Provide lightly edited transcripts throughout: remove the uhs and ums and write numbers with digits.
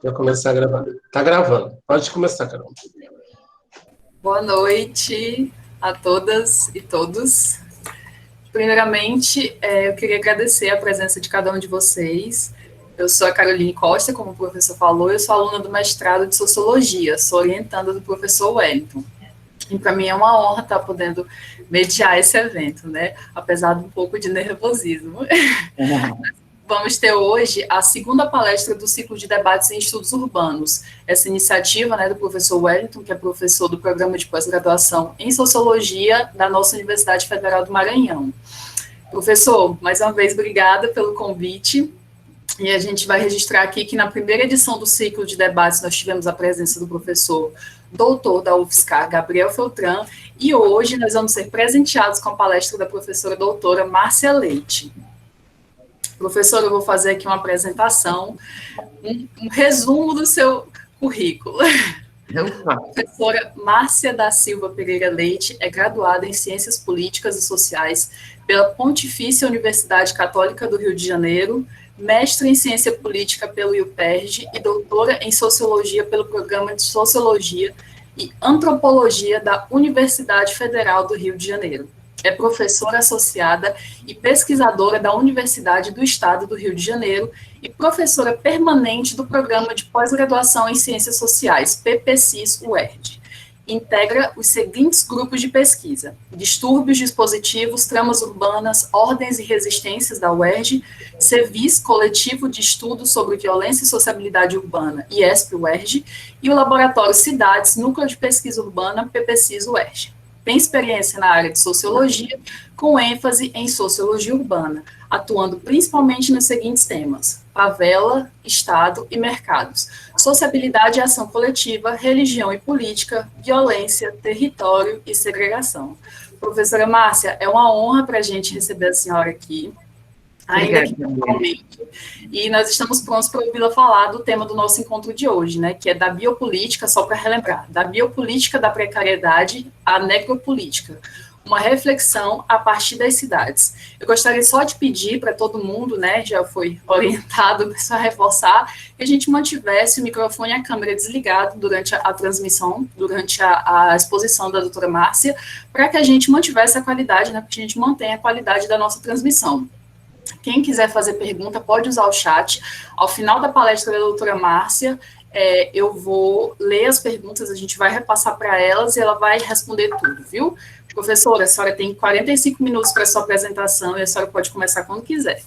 Já começar a gravar. Tá gravando. Pode começar, Carol. Boa noite a todas e todos. Primeiramente, eu queria agradecer a presença de cada um de vocês. Eu sou a Caroline Costa, como o professor falou, eu sou aluna do mestrado de Sociologia, sou orientanda do professor Wellington. E para mim é uma honra estar podendo mediar esse evento, né? Apesar de um pouco de nervosismo. Vamos ter hoje a segunda palestra do ciclo de debates em estudos urbanos. Essa iniciativa, né, do professor Wellington, que é professor do programa de pós-graduação em Sociologia da nossa Universidade Federal do Maranhão. Professor, mais uma vez, obrigada pelo convite. E a gente vai registrar aqui que na primeira edição do ciclo de debates nós tivemos a presença do professor doutor da UFSCar, Gabriel Feltran, e hoje nós vamos ser presenteados com a palestra da professora doutora Márcia Leite. Professor, eu vou fazer aqui uma apresentação, um resumo do seu currículo. A professora Márcia da Silva Pereira Leite é graduada em Ciências Políticas e Sociais pela Pontifícia Universidade Católica do Rio de Janeiro, mestre em Ciência Política pelo IUPERJ e doutora em Sociologia pelo Programa de Sociologia e Antropologia da Universidade Federal do Rio de Janeiro. É professora associada e pesquisadora da Universidade do Estado do Rio de Janeiro e professora permanente do Programa de Pós-Graduação em Ciências Sociais, PPCIS-UERJ. Integra os seguintes grupos de pesquisa: Distúrbios Dispositivos, Tramas Urbanas, Ordens e Resistências da UERJ, CEVIS, Coletivo de Estudos sobre Violência e Sociabilidade Urbana, IESP-UERJ, e o Laboratório Cidades, Núcleo de Pesquisa Urbana, PPCIS-UERJ. Tem experiência na área de sociologia, com ênfase em sociologia urbana, atuando principalmente nos seguintes temas: favela, Estado e mercados, sociabilidade e ação coletiva, religião e política, violência, território e segregação. Professora Márcia, é uma honra para a gente receber a senhora aqui, ainda que virtualmente, e nós estamos prontos para ouvi-la falar do tema do nosso encontro de hoje, né, que é da biopolítica, só para relembrar, da biopolítica da precariedade à necropolítica, uma reflexão a partir das cidades. Eu gostaria só de pedir para todo mundo, né, já foi orientado, só reforçar, que a gente mantivesse o microfone e a câmera desligado durante a transmissão, durante a exposição da doutora Márcia, para que a gente mantivesse a qualidade, né, porque a gente mantém a qualidade da nossa transmissão. Quem quiser fazer pergunta, pode usar o chat. Ao final da palestra da doutora Márcia, eu vou ler as perguntas, a gente vai repassar para elas e ela vai responder tudo, viu? Professora, a senhora tem 45 minutos para a sua apresentação e a senhora pode começar quando quiser.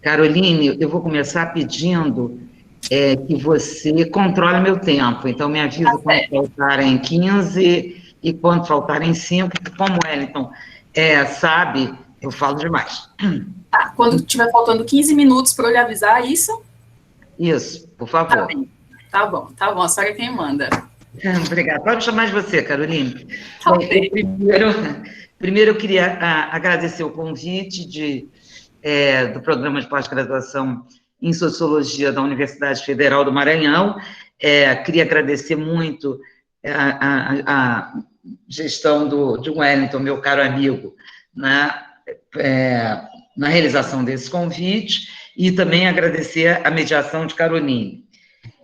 Caroline, eu vou começar pedindo que você controle meu tempo. Então, me avisa quando faltarem 15 e quando faltarem 5, como Wellington sabe, eu falo demais. Tá, quando tiver faltando 15 minutos para eu lhe avisar, isso? Isso, por favor. Tá bom, a senhora é quem manda. Obrigada. Pode chamar de você, Caroline. Tá bem. Primeiro, eu queria agradecer o convite do programa de pós-graduação em Sociologia da Universidade Federal do Maranhão. Queria agradecer muito a gestão de Wellington, meu caro amigo, na realização desse convite, e também agradecer a mediação de Caroline.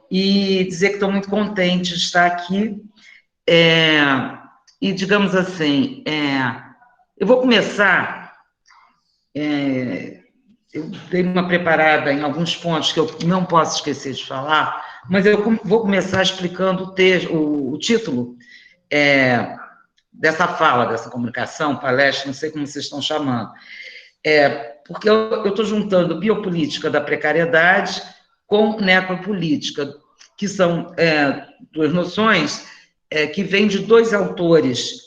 E dizer que estou muito contente de estar aqui, e, digamos assim, eu vou começar, eu dei uma preparada em alguns pontos que eu não posso esquecer de falar, mas eu vou começar explicando o título dessa fala, dessa comunicação, palestra, não sei como vocês estão chamando, porque eu estou juntando biopolítica da precariedade com necropolítica, que são duas noções que vêm de dois autores,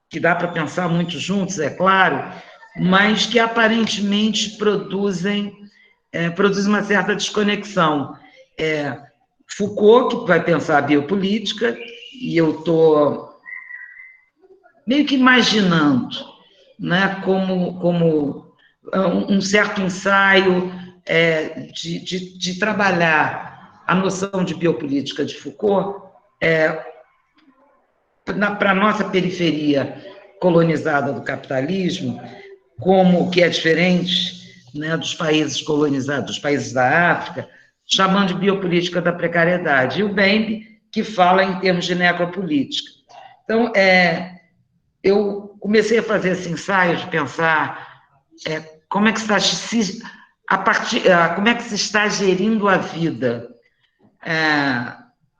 que dá para pensar muito juntos, é claro, mas que aparentemente produzem uma certa desconexão. Foucault, que vai pensar a biopolítica, e eu estou meio que imaginando, né, como um certo ensaio de trabalhar a noção de biopolítica de Foucault para a nossa periferia colonizada do capitalismo, como que é diferente, né, dos países colonizados, dos países da África, chamando de biopolítica da precariedade, e o Bembe, que fala em termos de necropolítica. Então, eu comecei a fazer esse ensaio de pensar como é que como é que se está gerindo a vida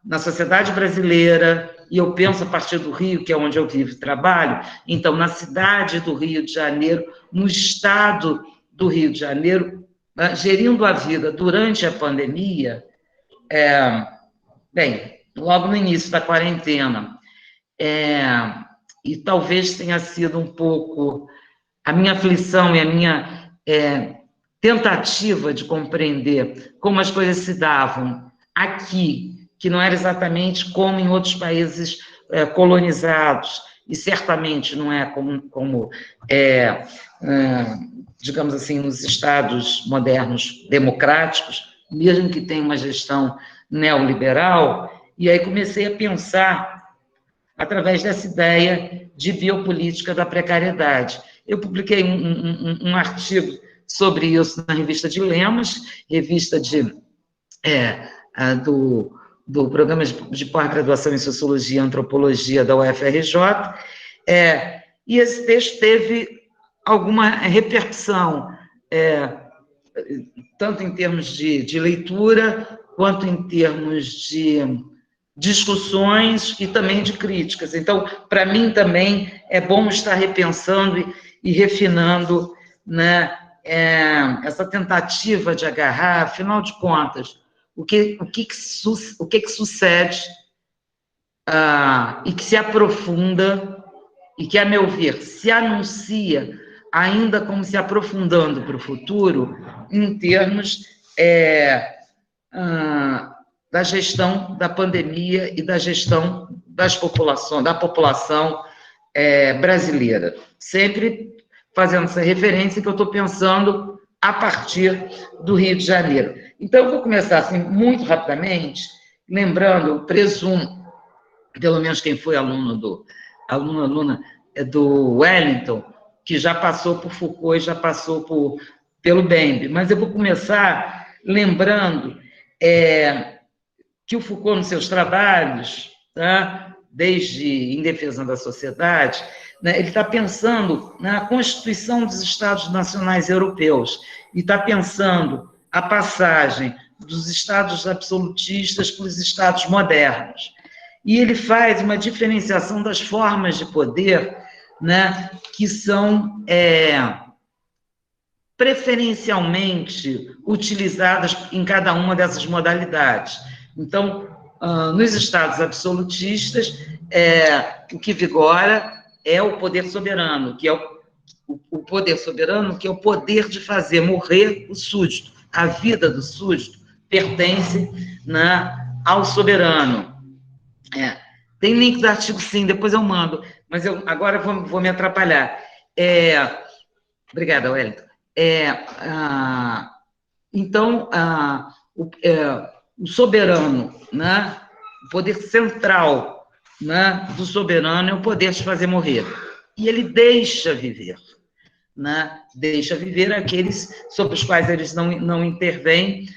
na sociedade brasileira, e eu penso a partir do Rio, que é onde eu vivo e trabalho, então, na cidade do Rio de Janeiro, no estado do Rio de Janeiro, gerindo a vida durante a pandemia, bem, logo no início da quarentena, e talvez tenha sido um pouco a minha aflição e a minha tentativa de compreender como as coisas se davam aqui, que não era exatamente como em outros países colonizados, e certamente não é como digamos assim, nos estados modernos democráticos, mesmo que tenha uma gestão neoliberal, e aí comecei a pensar através dessa ideia de biopolítica da precariedade. Eu publiquei um artigo sobre isso na revista Dilemas, revista do Programa de Pós-Graduação em Sociologia e Antropologia da UFRJ, e esse texto teve alguma repercussão, tanto em termos de leitura, quanto em termos de discussões e também de críticas. Então, para mim também é bom estar repensando e refinando, né, essa tentativa de agarrar, afinal de contas, o que sucede e que se aprofunda e que, a meu ver, se anuncia ainda como se aprofundando para o futuro em termos da gestão da pandemia e da gestão da população brasileira. Sempre fazendo essa referência que eu estou pensando a partir do Rio de Janeiro. Então, eu vou começar assim, muito rapidamente, lembrando, eu presumo, pelo menos quem foi aluna do Wellington, que já passou por Foucault e já passou pelo Bembe, mas eu vou começar lembrando que o Foucault, nos seus trabalhos, tá, desde Em Defesa da Sociedade, né, ele está pensando na Constituição dos Estados Nacionais Europeus, e está pensando a passagem dos Estados absolutistas para os Estados modernos. E ele faz uma diferenciação das formas de poder, né, que são preferencialmente utilizadas em cada uma dessas modalidades. Então, nos Estados absolutistas, o que vigora é o poder soberano, que é o poder soberano, que é o poder de fazer morrer o súdito. A vida do súdito pertence, né, ao soberano. Tem link do artigo, sim, depois eu mando, mas eu agora vou me atrapalhar. Obrigada, Wellington. Então, o soberano, né, o poder central, né, do soberano é o poder de fazer morrer. E ele deixa viver, né, deixa viver aqueles sobre os quais eles não intervêm,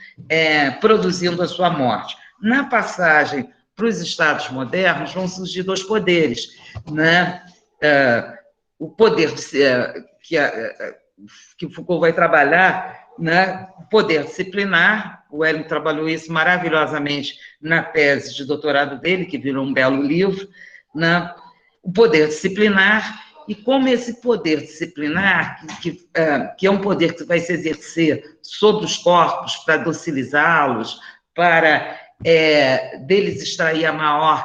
produzindo a sua morte. Na passagem para os Estados modernos, vão surgir dois poderes, né? O poder que o Foucault vai trabalhar, né? O poder disciplinar, o Wellington trabalhou isso maravilhosamente na tese de doutorado dele, que virou um belo livro, né? O poder disciplinar, e como esse poder disciplinar, que é um poder que vai se exercer sobre os corpos para docilizá-los, para deles extrair a maior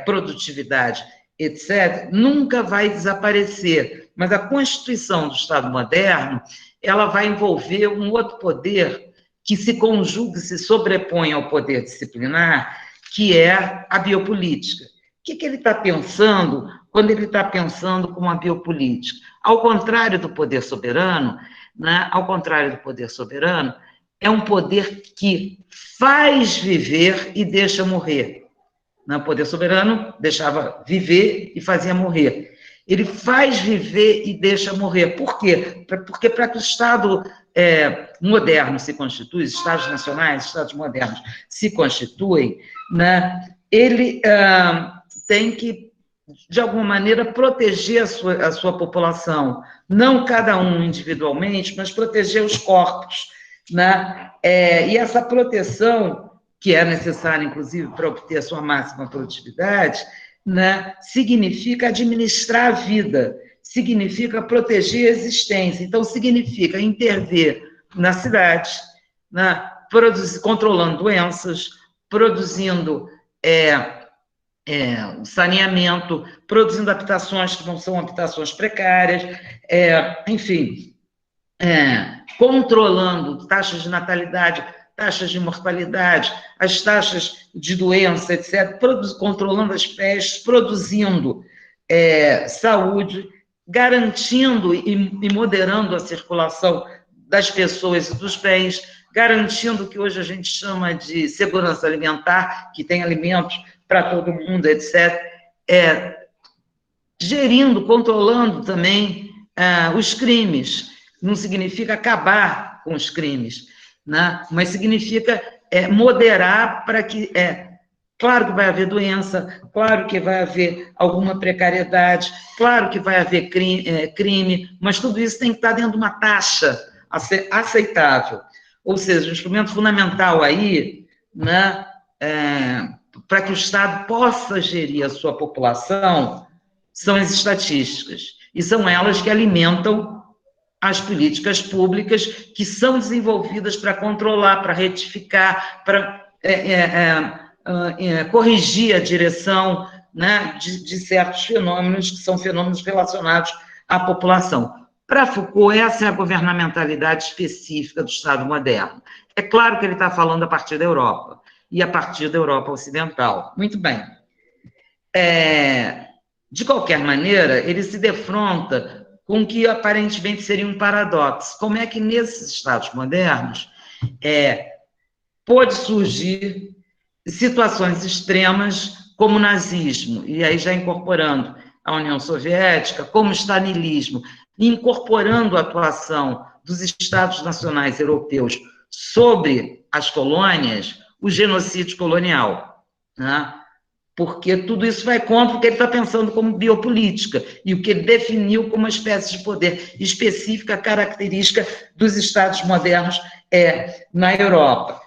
produtividade, etc., nunca vai desaparecer. Mas a Constituição do Estado moderno, ela vai envolver um outro poder que se conjuga, se sobrepõe ao poder disciplinar, que é a biopolítica. O que ele está pensando quando ele está pensando como a biopolítica? Ao contrário do poder soberano, né, é um poder que faz viver e deixa morrer. O poder soberano deixava viver e fazia morrer. Ele faz viver e deixa morrer. Por quê? Porque para que o Estado modernos se constituem, Estados nacionais, Estados modernos se constituem, né, ele tem que, de alguma maneira, proteger a sua população, não cada um individualmente, mas proteger os corpos, né? E essa proteção, que é necessária, inclusive, para obter a sua máxima produtividade, né, significa administrar a vida, significa proteger a existência, então significa intervir na cidade, né, controlando doenças, produzindo saneamento, produzindo habitações que não são habitações precárias, enfim, controlando taxas de natalidade, taxas de mortalidade, as taxas de doença, etc., controlando as pestes, produzindo saúde, garantindo e moderando a circulação das pessoas e dos bens, garantindo o que hoje a gente chama de segurança alimentar, que tem alimentos para todo mundo, etc., gerindo, controlando também os crimes. Não significa acabar com os crimes, né? Mas significa moderar para que... claro que vai haver doença, claro que vai haver alguma precariedade, claro que vai haver crime, mas tudo isso tem que estar dentro de uma taxa aceitável. Ou seja, o instrumento fundamental aí, né, para que o Estado possa gerir a sua população, são as estatísticas, e são elas que alimentam as políticas públicas que são desenvolvidas para controlar, para retificar, para corrigir a direção, né, de certos fenômenos que são fenômenos relacionados à população. Para Foucault, essa é a governamentalidade específica do Estado moderno. É claro que ele está falando a partir da Europa, e a partir da Europa Ocidental. Muito bem. De qualquer maneira, ele se defronta com o que aparentemente seria um paradoxo. Como é que nesses Estados modernos pode surgir situações extremas como o nazismo, e aí já incorporando a União Soviética, como o stalinismo, incorporando a atuação dos Estados nacionais europeus sobre as colônias, o genocídio colonial, né? Porque tudo isso vai contra o que ele está pensando como biopolítica e o que ele definiu como uma espécie de poder específica, característica dos Estados modernos na Europa.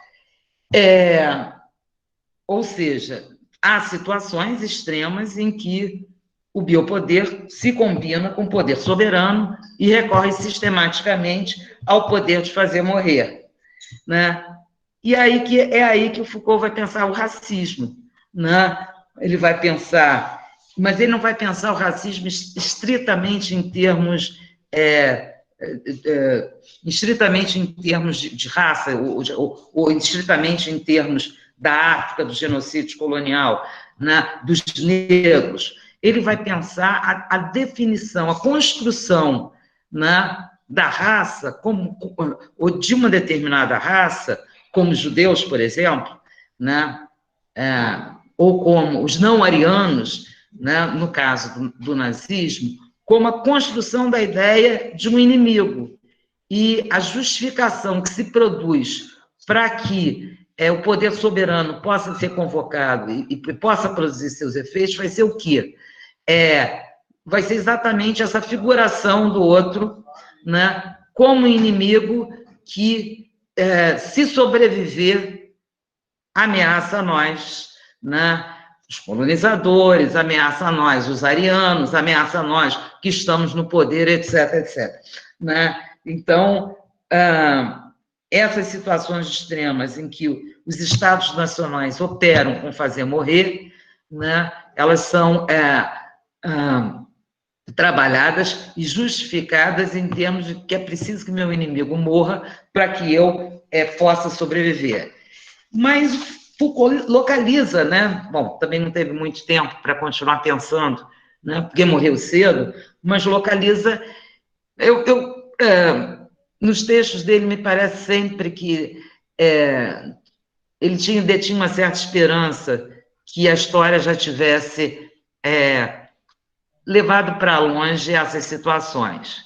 Ou seja, há situações extremas em que o biopoder se combina com o poder soberano e recorre sistematicamente ao poder de fazer morrer, né? E aí é aí que o Foucault vai pensar o racismo, né? Ele vai pensar, mas ele não vai pensar o racismo estritamente em termos de raça, ou estritamente em termos da África, do genocídio colonial, né, dos negros. Ele vai pensar a definição, a construção, né, da raça, ou de uma determinada raça, como os judeus, por exemplo, né, ou como os não-arianos, né, no caso do nazismo, como a construção da ideia de um inimigo e a justificação que se produz para que o poder soberano possa ser convocado e possa produzir seus efeitos, vai ser o quê? Vai ser exatamente essa figuração do outro, né, como inimigo que, se sobreviver, ameaça a nós, né, os colonizadores, ameaça a nós, os arianos, ameaça a nós que estamos no poder, etc., etc., né? Então, essas situações extremas em que os Estados nacionais operam com fazer morrer, né, elas são trabalhadas e justificadas em termos de que é preciso que meu inimigo morra para que eu possa sobreviver. Mas Foucault localiza, né? Bom, também não teve muito tempo para continuar pensando, né? Porque morreu cedo, mas localiza... nos textos dele, me parece sempre que ele detinha uma certa esperança que a história já tivesse levado para longe essas situações.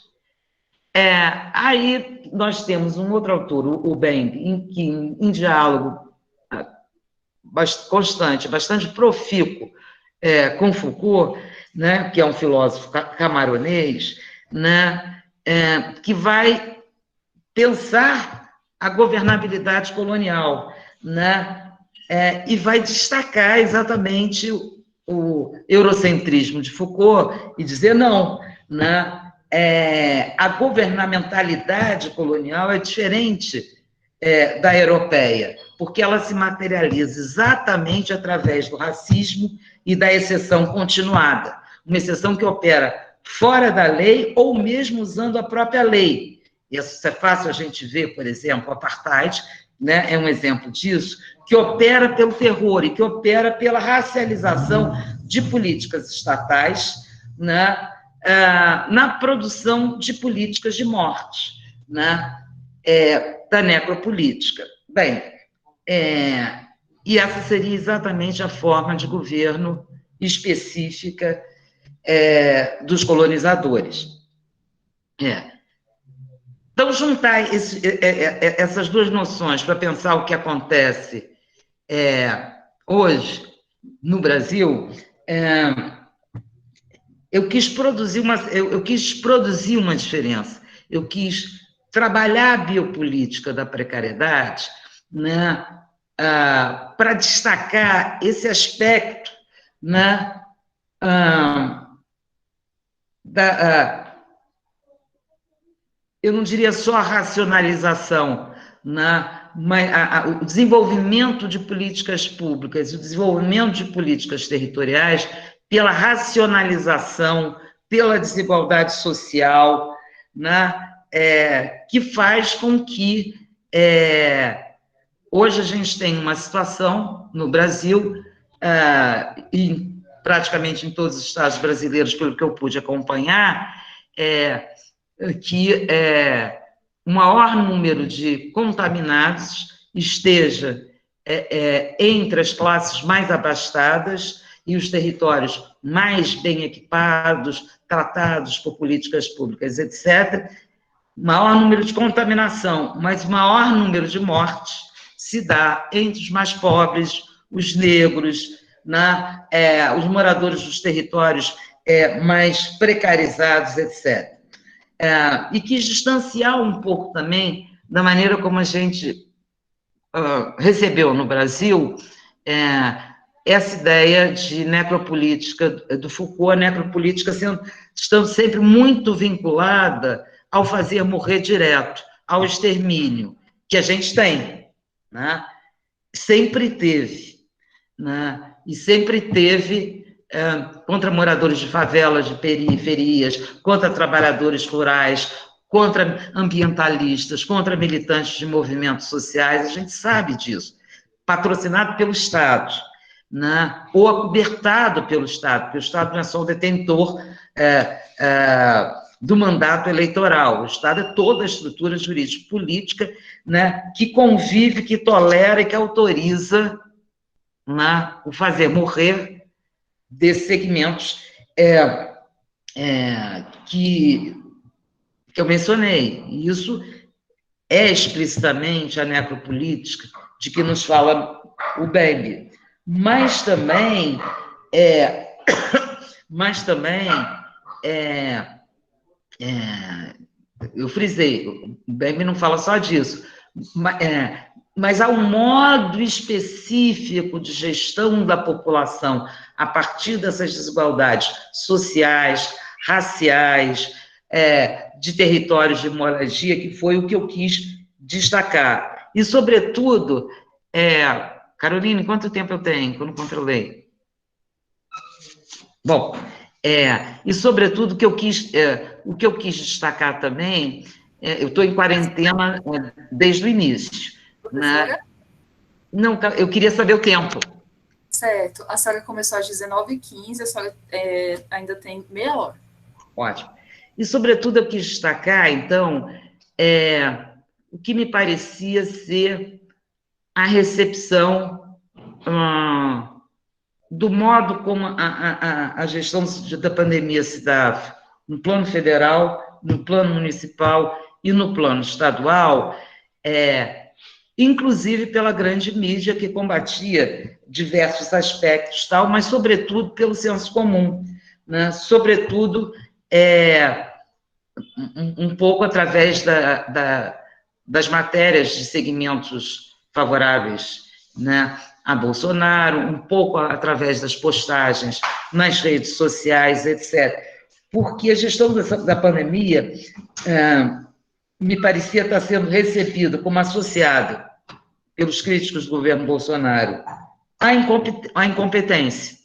Aí nós temos um outro autor, o Bembe, em diálogo constante, bastante profícuo com Foucault, né, que é um filósofo camaronês, né, que vai pensar a governabilidade colonial, né, e vai destacar exatamente o eurocentrismo de Foucault e dizer não, né, a governamentalidade colonial é diferente da europeia, porque ela se materializa exatamente através do racismo e da exceção continuada, uma exceção que opera fora da lei ou mesmo usando a própria lei. Isso é fácil a gente ver, por exemplo, o apartheid, né, é um exemplo disso, que opera pelo terror e que opera pela racialização de políticas estatais, né, na produção de políticas de morte, né, da necropolítica. Bem, e essa seria exatamente a forma de governo específica dos colonizadores. Então, juntar essas duas noções para pensar o que acontece hoje no Brasil, eu quis produzir uma diferença, eu quis trabalhar a biopolítica da precariedade, né, para destacar esse aspecto, né, eu não diria só a racionalização, né, mas o desenvolvimento de políticas públicas, o desenvolvimento de políticas territoriais pela racionalização, pela desigualdade social, né, que faz com que hoje a gente tem uma situação no Brasil, e praticamente em todos os estados brasileiros, pelo que eu pude acompanhar, que o maior número de contaminados esteja entre as classes mais abastadas e os territórios mais bem equipados, tratados por políticas públicas, etc., maior número de contaminação, mas o maior número de mortes se dá entre os mais pobres, os negros, né, os moradores dos territórios mais precarizados, etc. E quis distanciar um pouco também da maneira como a gente recebeu no Brasil essa ideia de necropolítica do Foucault, a necropolítica estando sempre muito vinculada ao fazer morrer direto, ao extermínio, que a gente tem, né? Sempre teve, né? E sempre teve contra moradores de favelas, de periferias, contra trabalhadores rurais, contra ambientalistas, contra militantes de movimentos sociais, a gente sabe disso, patrocinado pelo Estado, né? Ou acobertado pelo Estado, porque o Estado não é só o detentor do mandato eleitoral, o Estado é toda a estrutura jurídico-política, né, que convive, que tolera e que autoriza, né, o fazer morrer desses segmentos que eu mencionei. E isso é explicitamente a necropolítica de que nos fala o Bembe. Mas também eu frisei, o Bembe não fala só disso, mas há um modo específico de gestão da população a partir dessas desigualdades sociais, raciais, de territórios de moradia, que foi o que eu quis destacar. E, sobretudo, Caroline, quanto tempo eu tenho? Que eu não controlei. Bom, e, sobretudo, o que eu quis destacar também, eu estou em quarentena desde o início. Né? Não, eu queria saber o tempo. Certo. A senhora começou às 19h15, a senhora ainda tem meia hora. Ótimo. E, sobretudo, eu quis destacar, então, o que me parecia ser a recepção do modo como a gestão da pandemia se dava no plano federal no plano municipal e no plano estadual, inclusive pela grande mídia que combatia diversos aspectos, tal, mas, sobretudo, pelo senso comum, né? Sobretudo, um pouco através das matérias de segmentos favoráveis, né, a Bolsonaro, um pouco através das postagens nas redes sociais, etc. Porque a gestão da pandemia me parecia estar sendo recebida como associada pelos críticos do governo Bolsonaro à incompetência,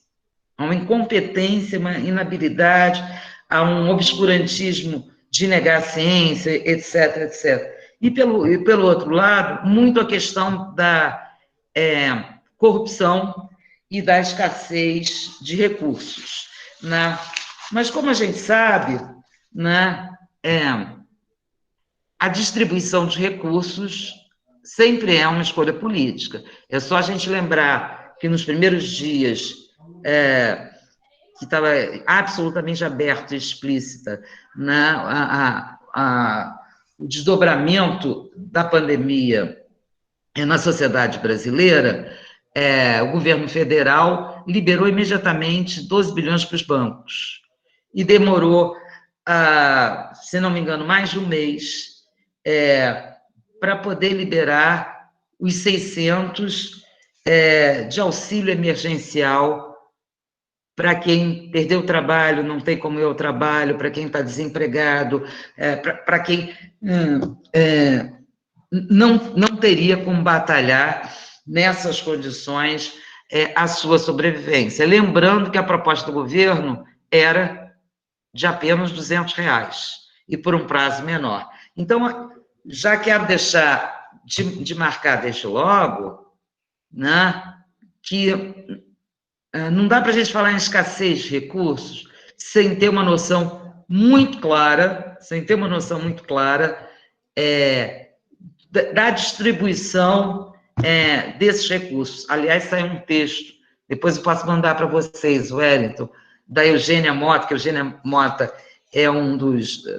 uma inabilidade, a um obscurantismo de negar a ciência, etc., etc. E, pelo outro lado, muito a questão da corrupção e da escassez de recursos, né? Mas, como a gente sabe, né, a distribuição de recursos sempre é uma escolha política. É só a gente lembrar que nos primeiros dias, que estava absolutamente aberta e explícita, né, o desdobramento da pandemia na sociedade brasileira, o governo federal liberou imediatamente 12 bilhões para os bancos e demorou, se não me engano, mais de um mês para poder liberar os 600 de auxílio emergencial para quem perdeu o trabalho, não tem como ir ao trabalho, para quem está desempregado, para quem não teria como batalhar nessas condições a sua sobrevivência. Lembrando que a proposta do governo era de apenas R$200 e por um prazo menor. Então, já quero deixar de marcar desde logo, né, que não dá para a gente falar em escassez de recursos sem ter uma noção muito clara, da distribuição desses recursos. Aliás, saiu um texto, depois eu posso mandar para vocês, Wellington, da Eugênia Mota, que a Eugênia Mota é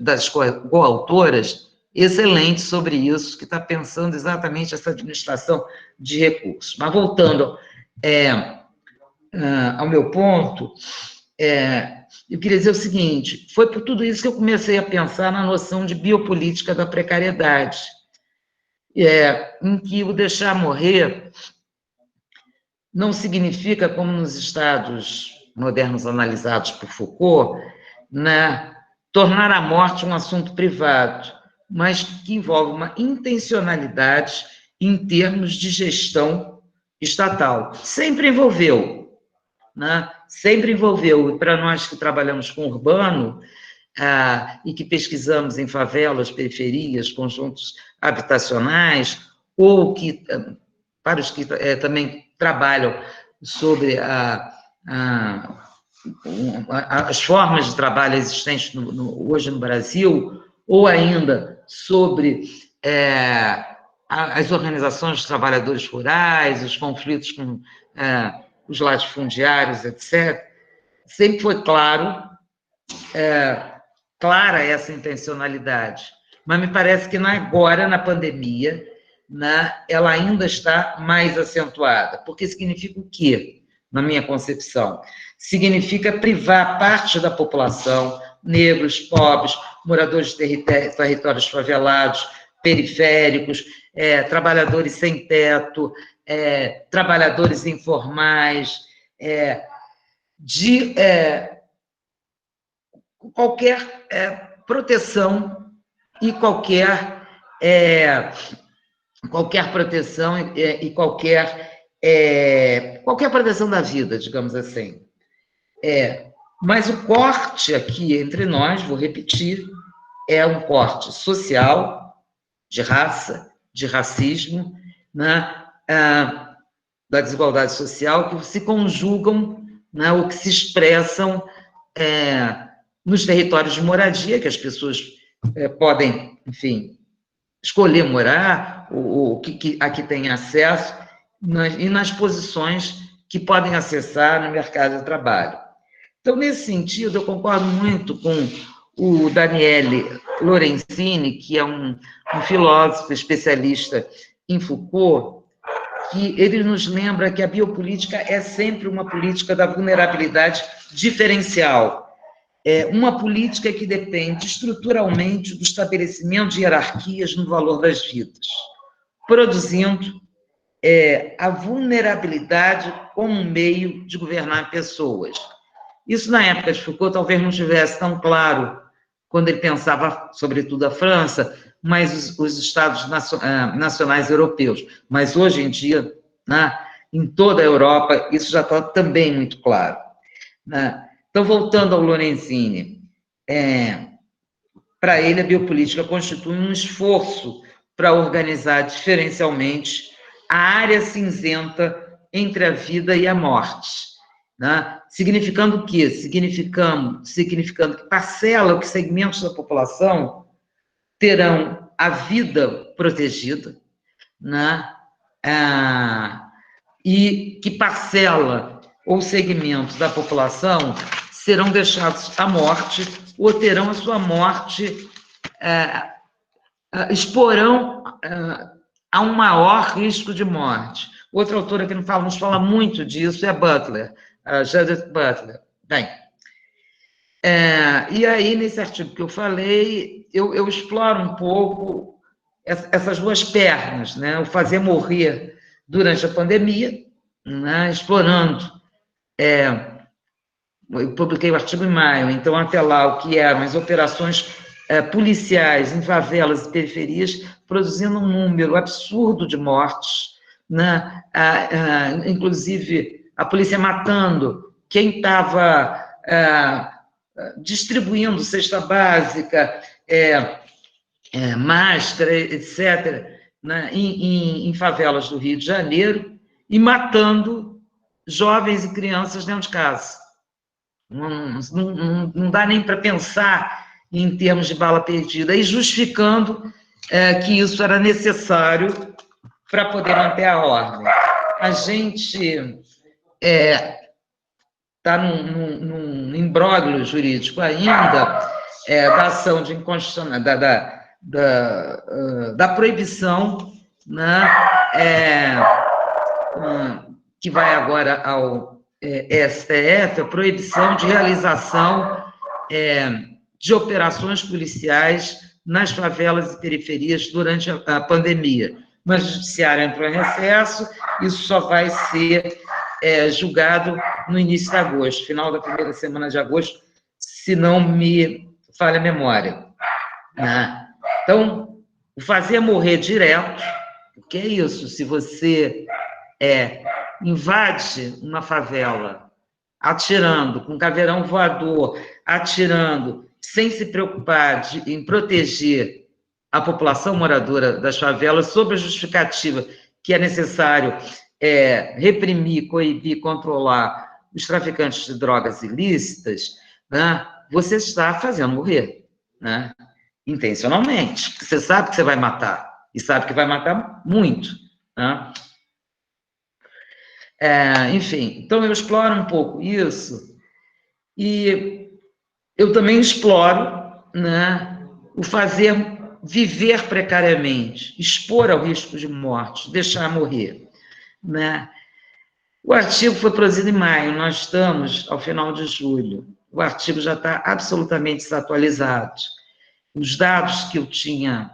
das coautoras, excelente sobre isso, que está pensando exatamente essa administração de recursos. Mas, voltando ao meu ponto, eu queria dizer o seguinte: foi por tudo isso que eu comecei a pensar na noção de biopolítica da precariedade, em que o deixar morrer não significa, como nos estados modernos analisados por Foucault, né, tornar a morte um assunto privado, mas que envolve uma intencionalidade em termos de gestão estatal. Sempre envolveu, né? Sempre envolveu, e para nós que trabalhamos com urbano e que pesquisamos em favelas, periferias, conjuntos habitacionais, ou que, para os que também trabalham sobre as formas de trabalho existentes hoje no Brasil, ou ainda sobre as organizações de trabalhadores rurais, os conflitos com os latifundiários, etc., sempre foi clara essa intencionalidade. Mas me parece que agora, na pandemia, ela ainda está mais acentuada, porque significa o quê, na minha concepção? Significa privar parte da população, negros, pobres, moradores de territórios favelados, periféricos, trabalhadores sem teto, trabalhadores informais, de qualquer proteção e qualquer proteção e qualquer proteção da vida, digamos assim. Mas o corte aqui entre nós, vou repetir, é um corte social, de raça, de racismo, né, da desigualdade social, que se conjugam, né, ou que se expressam nos territórios de moradia, que as pessoas podem, enfim, escolher morar, o que aqui tem acesso, e nas posições que podem acessar no mercado de trabalho. Então, nesse sentido, eu concordo muito com o Daniele Lorenzini, que é um filósofo especialista em Foucault, que ele nos lembra que a biopolítica é sempre uma política da vulnerabilidade diferencial. É uma política que depende estruturalmente do estabelecimento de hierarquias no valor das vidas, produzindo a vulnerabilidade como um meio de governar pessoas. Isso, na época de Foucault, talvez não estivesse tão claro quando ele pensava, sobretudo, a França, mas os Estados nacionais europeus. Mas, hoje em dia, né, em toda a Europa, isso já está também muito claro. Né? Então, voltando ao Lorenzini, para ele, a biopolítica constitui um esforço para organizar diferencialmente a área cinzenta entre a vida e a morte. Né? Significando o quê? Significando que parcela, que segmentos da população terão a vida protegida, né? E que parcela ou segmentos da população serão deixados à morte ou terão a sua morte, exporão a um maior risco de morte. Outra autora que nos fala muito disso é Butler, Judith Butler. Bem, e aí, nesse artigo que eu falei, eu exploro um pouco essas duas pernas, né? O fazer morrer durante a pandemia, né? Explorando. Eu publiquei o artigo em maio, então, até lá, o que eram as operações policiais em favelas e periferias, produzindo um número absurdo de mortes, né? Inclusive, a polícia matando quem estava distribuindo cesta básica, máscara, etc., né? em favelas do Rio de Janeiro, e matando jovens e crianças dentro de casa. Não dá nem para pensar em termos de bala perdida, e justificando que isso era necessário para poder manter a ordem. A gente está num imbróglio jurídico ainda da ação de inconstitucionalidade, da proibição, né, que vai agora ao STF, a proibição de realização de operações policiais nas favelas e periferias durante a pandemia. Mas o judiciário entrou em recesso, isso só vai ser julgado no início de agosto, final da primeira semana de agosto, se não me falha a memória. Né? Então, o fazer morrer direto, o que é isso? Se você invade uma favela, atirando, com caveirão voador, atirando, sem se preocupar em proteger a população moradora das favelas, sob a justificativa que é necessário reprimir, coibir, controlar os traficantes de drogas ilícitas, né? Você está fazendo morrer, né? Intencionalmente. Você sabe que você vai matar, e sabe que vai matar muito, né? Enfim, então eu exploro um pouco isso, e eu também exploro, né, o fazer viver precariamente, expor ao risco de morte, deixar morrer, né? O artigo foi produzido em maio, nós estamos ao final de julho, o artigo já está absolutamente desatualizado. Os dados que eu tinha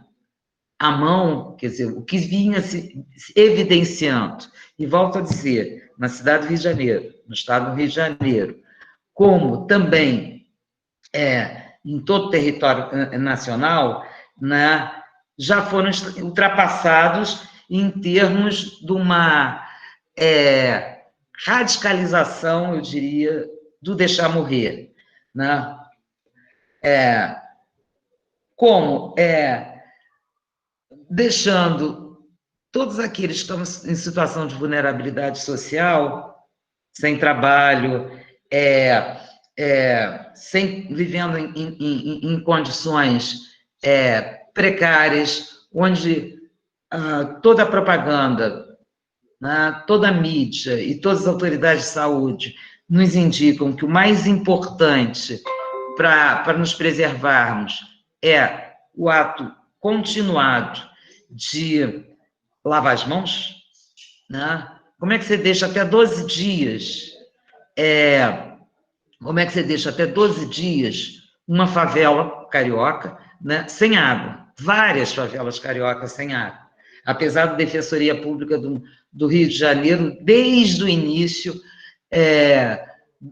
à mão, quer dizer, o que vinha se evidenciando, e volto a dizer, na cidade do Rio de Janeiro, no estado do Rio de Janeiro, como também em todo o território nacional, né, já foram ultrapassados em termos de uma radicalização, eu diria, do deixar morrer. Né? Como deixando todos aqueles que estão em situação de vulnerabilidade social, sem trabalho, vivendo em condições precárias, onde toda a propaganda, né, toda a mídia e todas as autoridades de saúde nos indicam que o mais importante para nos preservarmos é o ato continuado de lavar as mãos, né? Como é que você deixa até 12 dias? Como é que você deixa até 12 dias uma favela carioca, né, sem água? Várias favelas cariocas sem água. Apesar da Defensoria Pública do Rio de Janeiro, desde o início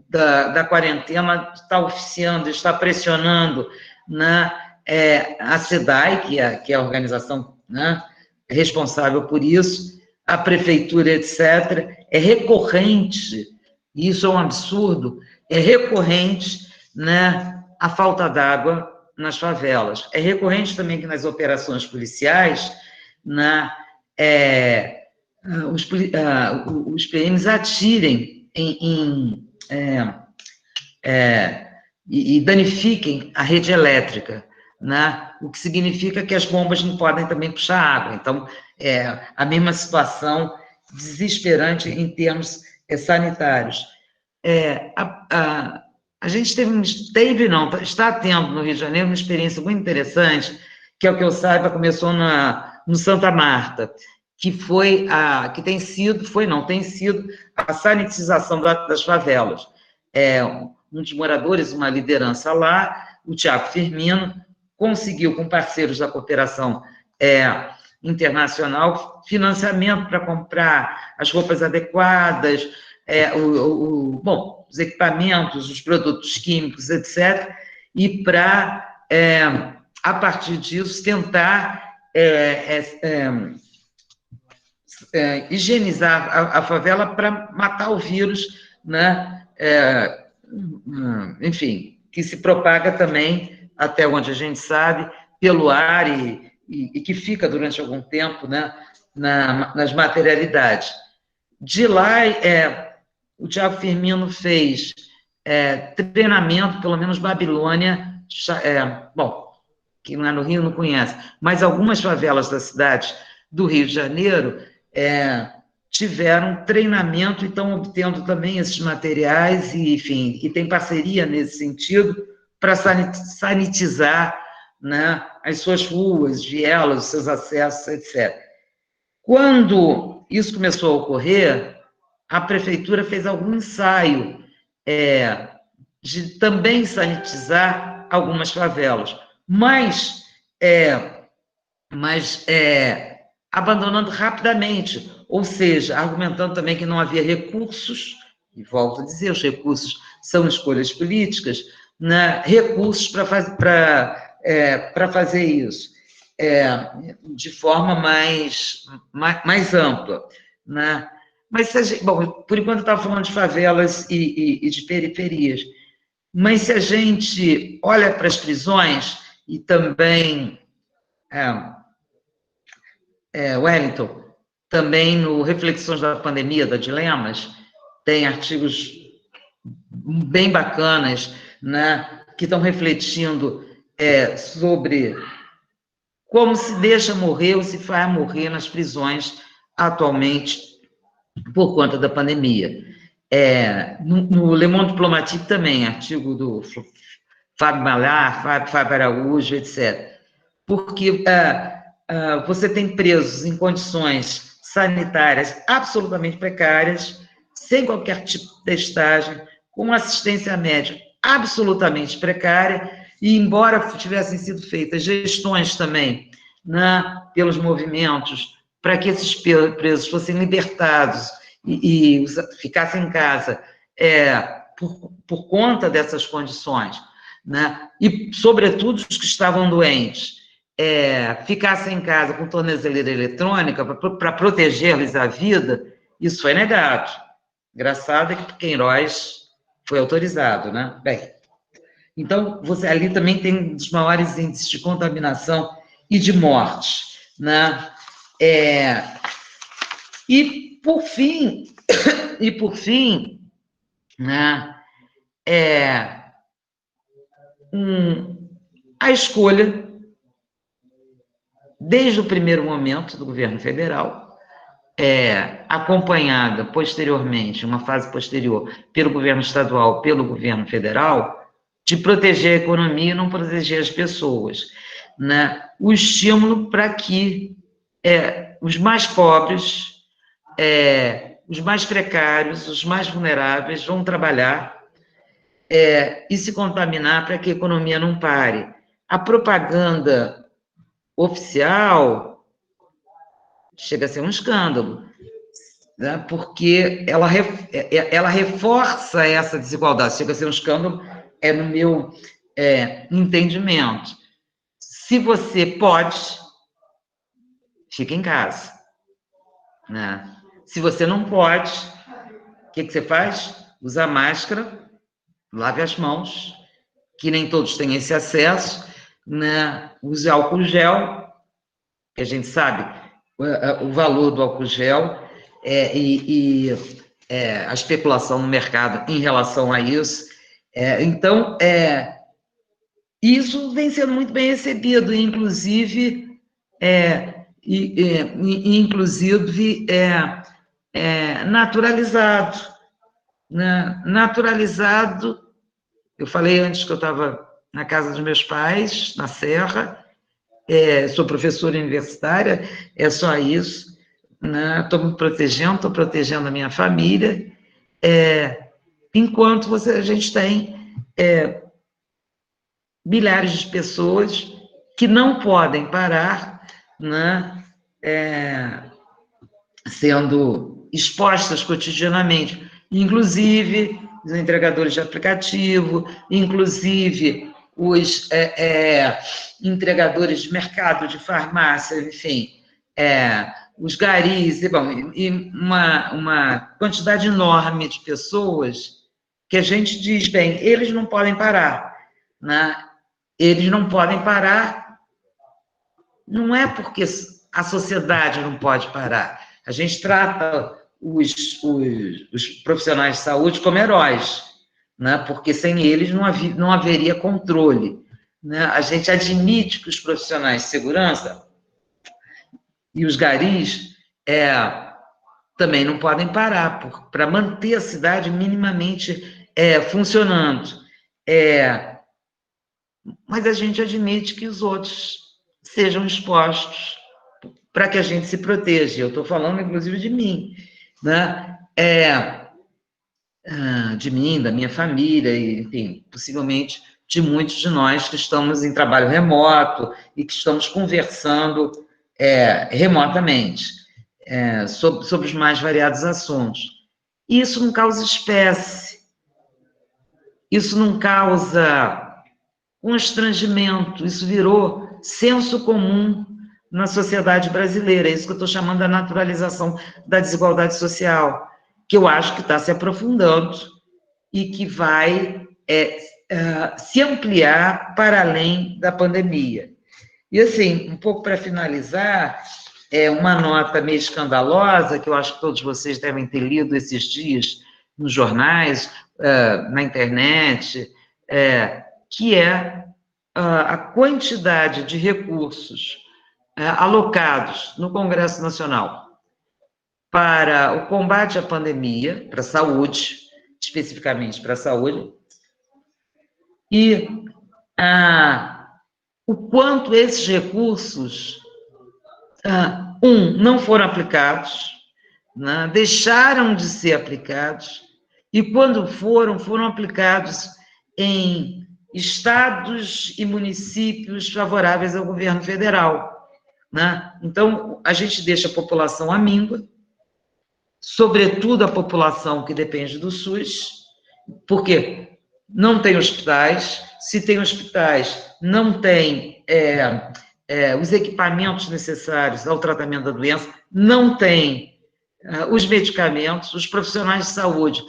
da quarentena, está oficiando, está pressionando, né, a SEDAI, que é a organização, né, responsável por isso, a prefeitura, etc., é recorrente, isso é um absurdo, é recorrente, né, a falta d'água nas favelas. É recorrente também que nas operações policiais, né, os PMs atirem e danifiquem a rede elétrica, né? O que significa que as bombas não podem também puxar água. Então, a mesma situação desesperante em termos sanitários. A gente está tendo no Rio de Janeiro uma experiência muito interessante, que é o que eu saiba, começou no Santa Marta, que tem sido a sanitização das favelas. Um dos moradores, uma liderança lá, o Tiago Firmino, conseguiu, com parceiros da cooperação internacional, financiamento para comprar as roupas adequadas, os equipamentos, os produtos químicos, etc., e para, a partir disso, tentar higienizar a favela para matar o vírus, né? Enfim, que se propaga também, até onde a gente sabe, pelo ar e que fica durante algum tempo, né, nas materialidades. De lá, o Tiago Firmino fez treinamento, pelo menos Babilônia, que lá no Rio não conhece, mas algumas favelas das cidades do Rio de Janeiro tiveram treinamento e estão obtendo também esses materiais, e, enfim, e tem parceria nesse sentido para sanitizar, né, as suas ruas, vielas, os seus acessos, etc. Quando isso começou a ocorrer, a prefeitura fez algum ensaio de também sanitizar algumas favelas, mas abandonando rapidamente, ou seja, argumentando também que não havia recursos, e volto a dizer, os recursos são escolhas políticas, né, recursos para fazer isso, de forma mais ampla, né? Mas, por enquanto eu estava falando de favelas e de periferias, mas se a gente olha para as prisões, e também, Wellington, também no Reflexões da Pandemia, da Dilemas, tem artigos bem bacanas, né, que estão refletindo sobre como se deixa morrer ou se faz morrer nas prisões atualmente por conta da pandemia. No Le Monde Diplomatique também, artigo do Fábio Malhar, Fábio Araújo, etc. Porque você tem presos em condições sanitárias absolutamente precárias, sem qualquer tipo de testagem, com assistência médica absolutamente precária, e embora tivessem sido feitas gestões também, né, pelos movimentos, para que esses presos fossem libertados e ficassem em casa por conta dessas condições, né, e, sobretudo, os que estavam doentes, ficassem em casa com tornozeleira eletrônica para proteger-lhes a vida, isso foi negado. Engraçado é que Queiroz foi autorizado, né? Bem, então, você ali também tem um dos maiores índices de contaminação e de morte, né? E, por fim, né, a escolha, desde o primeiro momento do governo federal, acompanhada posteriormente, uma fase posterior, pelo governo estadual, pelo governo federal, de proteger a economia e não proteger as pessoas, né? O estímulo para que os mais pobres, os mais precários, os mais vulneráveis vão trabalhar e se contaminar para que a economia não pare. A propaganda oficial chega a ser um escândalo, né? Porque ela reforça essa desigualdade, chega a ser um escândalo, no meu entendimento. Se você pode, fica em casa, né? Se você não pode, o que você faz? Usa máscara, lave as mãos, que nem todos têm esse acesso, né? Use álcool gel, que a gente sabe o valor do álcool gel, a especulação no mercado em relação a isso. Então, isso vem sendo muito bem recebido, inclusive, naturalizado, né? Naturalizado. Eu falei antes que eu estava na casa dos meus pais, na Serra, sou professora universitária, é só isso, né? Estou me protegendo, estou protegendo a minha família, enquanto a gente tem milhares de pessoas que não podem parar, né? Sendo expostas cotidianamente, inclusive os entregadores de aplicativo, inclusive os entregadores de mercado, de farmácia, enfim, os garis, e uma quantidade enorme de pessoas que a gente diz, bem, eles não podem parar, né? Eles não podem parar, não é porque a sociedade não pode parar. A gente trata os profissionais de saúde como heróis, né? Porque sem eles não haveria controle, né? A gente admite que os profissionais de segurança e os garis também não podem parar para manter a cidade minimamente funcionando. Mas a gente admite que os outros sejam expostos para que a gente se proteja. Eu estou falando, inclusive, de mim, né? De mim, da minha família, e, enfim, possivelmente de muitos de nós que estamos em trabalho remoto e que estamos conversando remotamente sobre os mais variados assuntos. Isso não causa espécie, isso não causa constrangimento, isso virou senso comum na sociedade brasileira. É isso que eu estou chamando da naturalização da desigualdade social, que eu acho que está se aprofundando e que vai se ampliar para além da pandemia. E, assim, um pouco para finalizar, uma nota meio escandalosa, que eu acho que todos vocês devem ter lido esses dias nos jornais, na internet, que é a quantidade de recursos alocados no Congresso Nacional para o combate à pandemia, para a saúde, especificamente para a saúde, e o quanto esses recursos, não foram aplicados, né, deixaram de ser aplicados, e quando foram aplicados em estados e municípios favoráveis ao governo federal, né? Então, a gente deixa a população à míngua, sobretudo a população que depende do SUS, porque não tem hospitais, se tem hospitais, não tem os equipamentos necessários ao tratamento da doença, não tem os medicamentos, os profissionais de saúde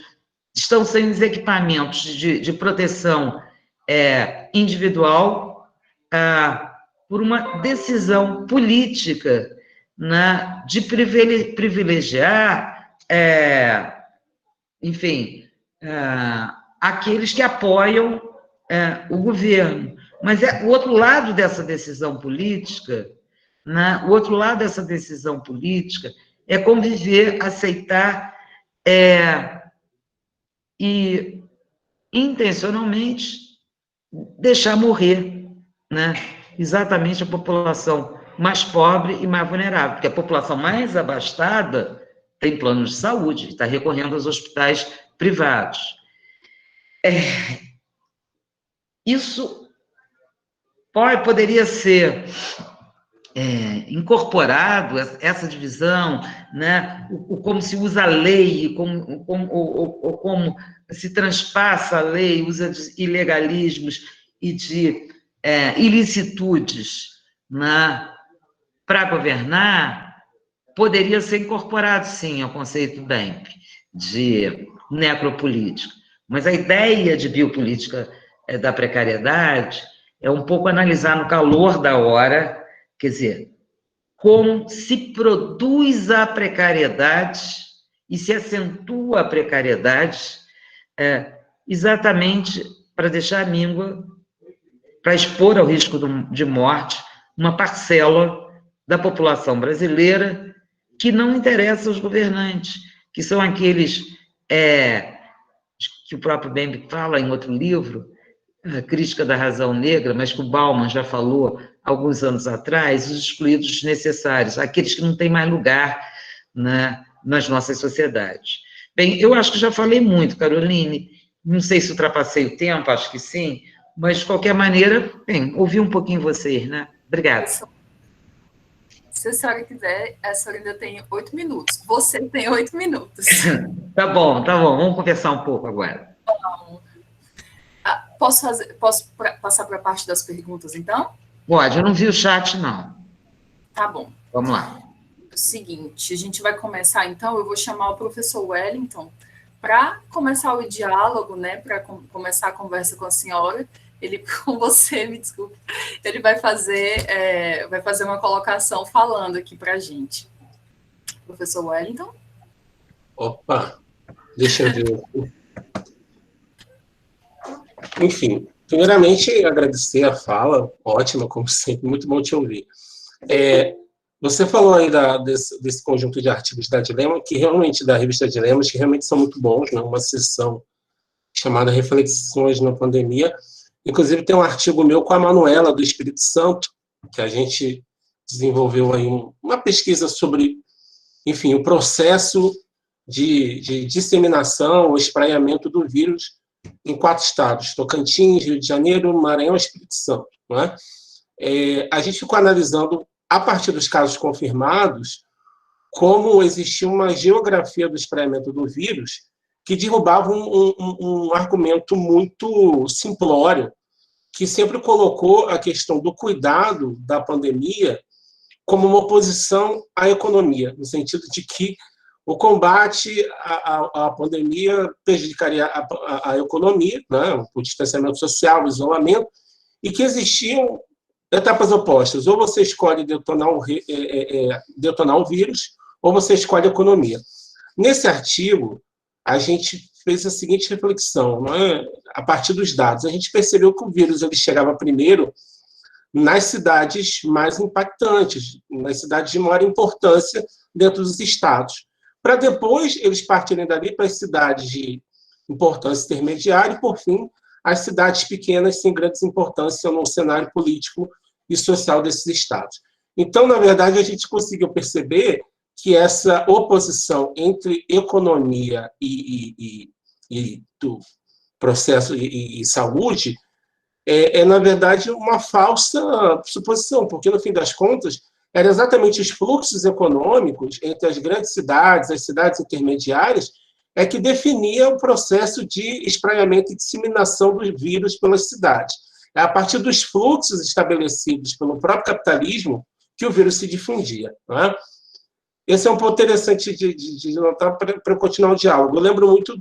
estão sem os equipamentos de proteção individual, por uma decisão política, né, de privilegiar, enfim, aqueles que apoiam o governo. Mas o outro lado dessa decisão política, né, o outro lado dessa decisão política é conviver, aceitar e intencionalmente deixar morrer, né? Exatamente a população mais pobre e mais vulnerável, porque a população mais abastada tem planos de saúde, está recorrendo aos hospitais privados. Isso poderia ser incorporado, essa divisão, né? Como se usa a lei, como se transpassa a lei, usa de ilegalismos e de ilicitudes, né, para governar, poderia ser incorporado, sim, ao conceito BEMP, de necropolítica. Mas a ideia de biopolítica da precariedade é um pouco analisar no calor da hora, quer dizer, como se produz a precariedade e se acentua a precariedade exatamente para deixar a míngua, para expor ao risco de morte uma parcela da população brasileira que não interessa aos governantes, que são aqueles que o próprio Bembe fala em outro livro, A Crítica da Razão Negra, mas que o Bauman já falou alguns anos atrás, os excluídos desnecessários, aqueles que não têm mais lugar nas nossas sociedades. Bem, eu acho que já falei muito, Caroline, não sei se ultrapassei o tempo, acho que sim, mas, de qualquer maneira, bem, ouvi um pouquinho vocês, né? Obrigada. Se a senhora quiser, a senhora ainda tem 8 minutos. Você tem 8 minutos. Tá bom, vamos conversar um pouco agora. Posso passar para a parte das perguntas, então? Pode, eu não vi o chat, não. Tá bom. Vamos lá. É o seguinte, a gente vai começar, então, eu vou chamar o professor Wellington para começar o diálogo, né, para começar a conversa com a senhora. Com você, me desculpe, ele vai fazer uma colocação falando aqui para a gente. Professor Wellington? Opa, deixa eu ver. Enfim, primeiramente, agradecer a fala, ótima, como sempre, muito bom te ouvir. Você falou aí desse conjunto de artigos da Dilema, que realmente, da revista Dilemas, que realmente são muito bons, né? Uma sessão chamada Reflexões na Pandemia. Inclusive, tem um artigo meu com a Manuela, do Espírito Santo, que a gente desenvolveu aí uma pesquisa sobre, enfim, o processo de disseminação, o espraiamento do vírus em 4 estados, Tocantins, Rio de Janeiro, Maranhão e Espírito Santo. Não é? A gente ficou analisando, a partir dos casos confirmados, como existia uma geografia do espraiamento do vírus que derrubava um argumento muito simplório, que sempre colocou a questão do cuidado da pandemia como uma oposição à economia, no sentido de que o combate à pandemia prejudicaria a economia, né, o distanciamento social, o isolamento, e que existiam etapas opostas. Ou você escolhe detonar o vírus, ou você escolhe a economia. Nesse artigo, a gente fez a seguinte reflexão, né? A partir dos dados. A gente percebeu que o vírus ele chegava primeiro nas cidades mais impactantes, nas cidades de maior importância dentro dos estados, para depois eles partirem dali para as cidades de importância intermediária e, por fim, as cidades pequenas sem grandes importância no cenário político e social desses estados. Então, na verdade, a gente conseguiu perceber que essa oposição entre economia e do processo e saúde na verdade, uma falsa suposição, porque, no fim das contas, eram exatamente os fluxos econômicos entre as grandes cidades, as cidades intermediárias, que definia o processo de espraiamento e disseminação dos vírus pelas cidades. É a partir dos fluxos estabelecidos pelo próprio capitalismo que o vírus se difundia. Não é? Esse é um ponto interessante de notar para eu continuar o diálogo. Eu lembro muito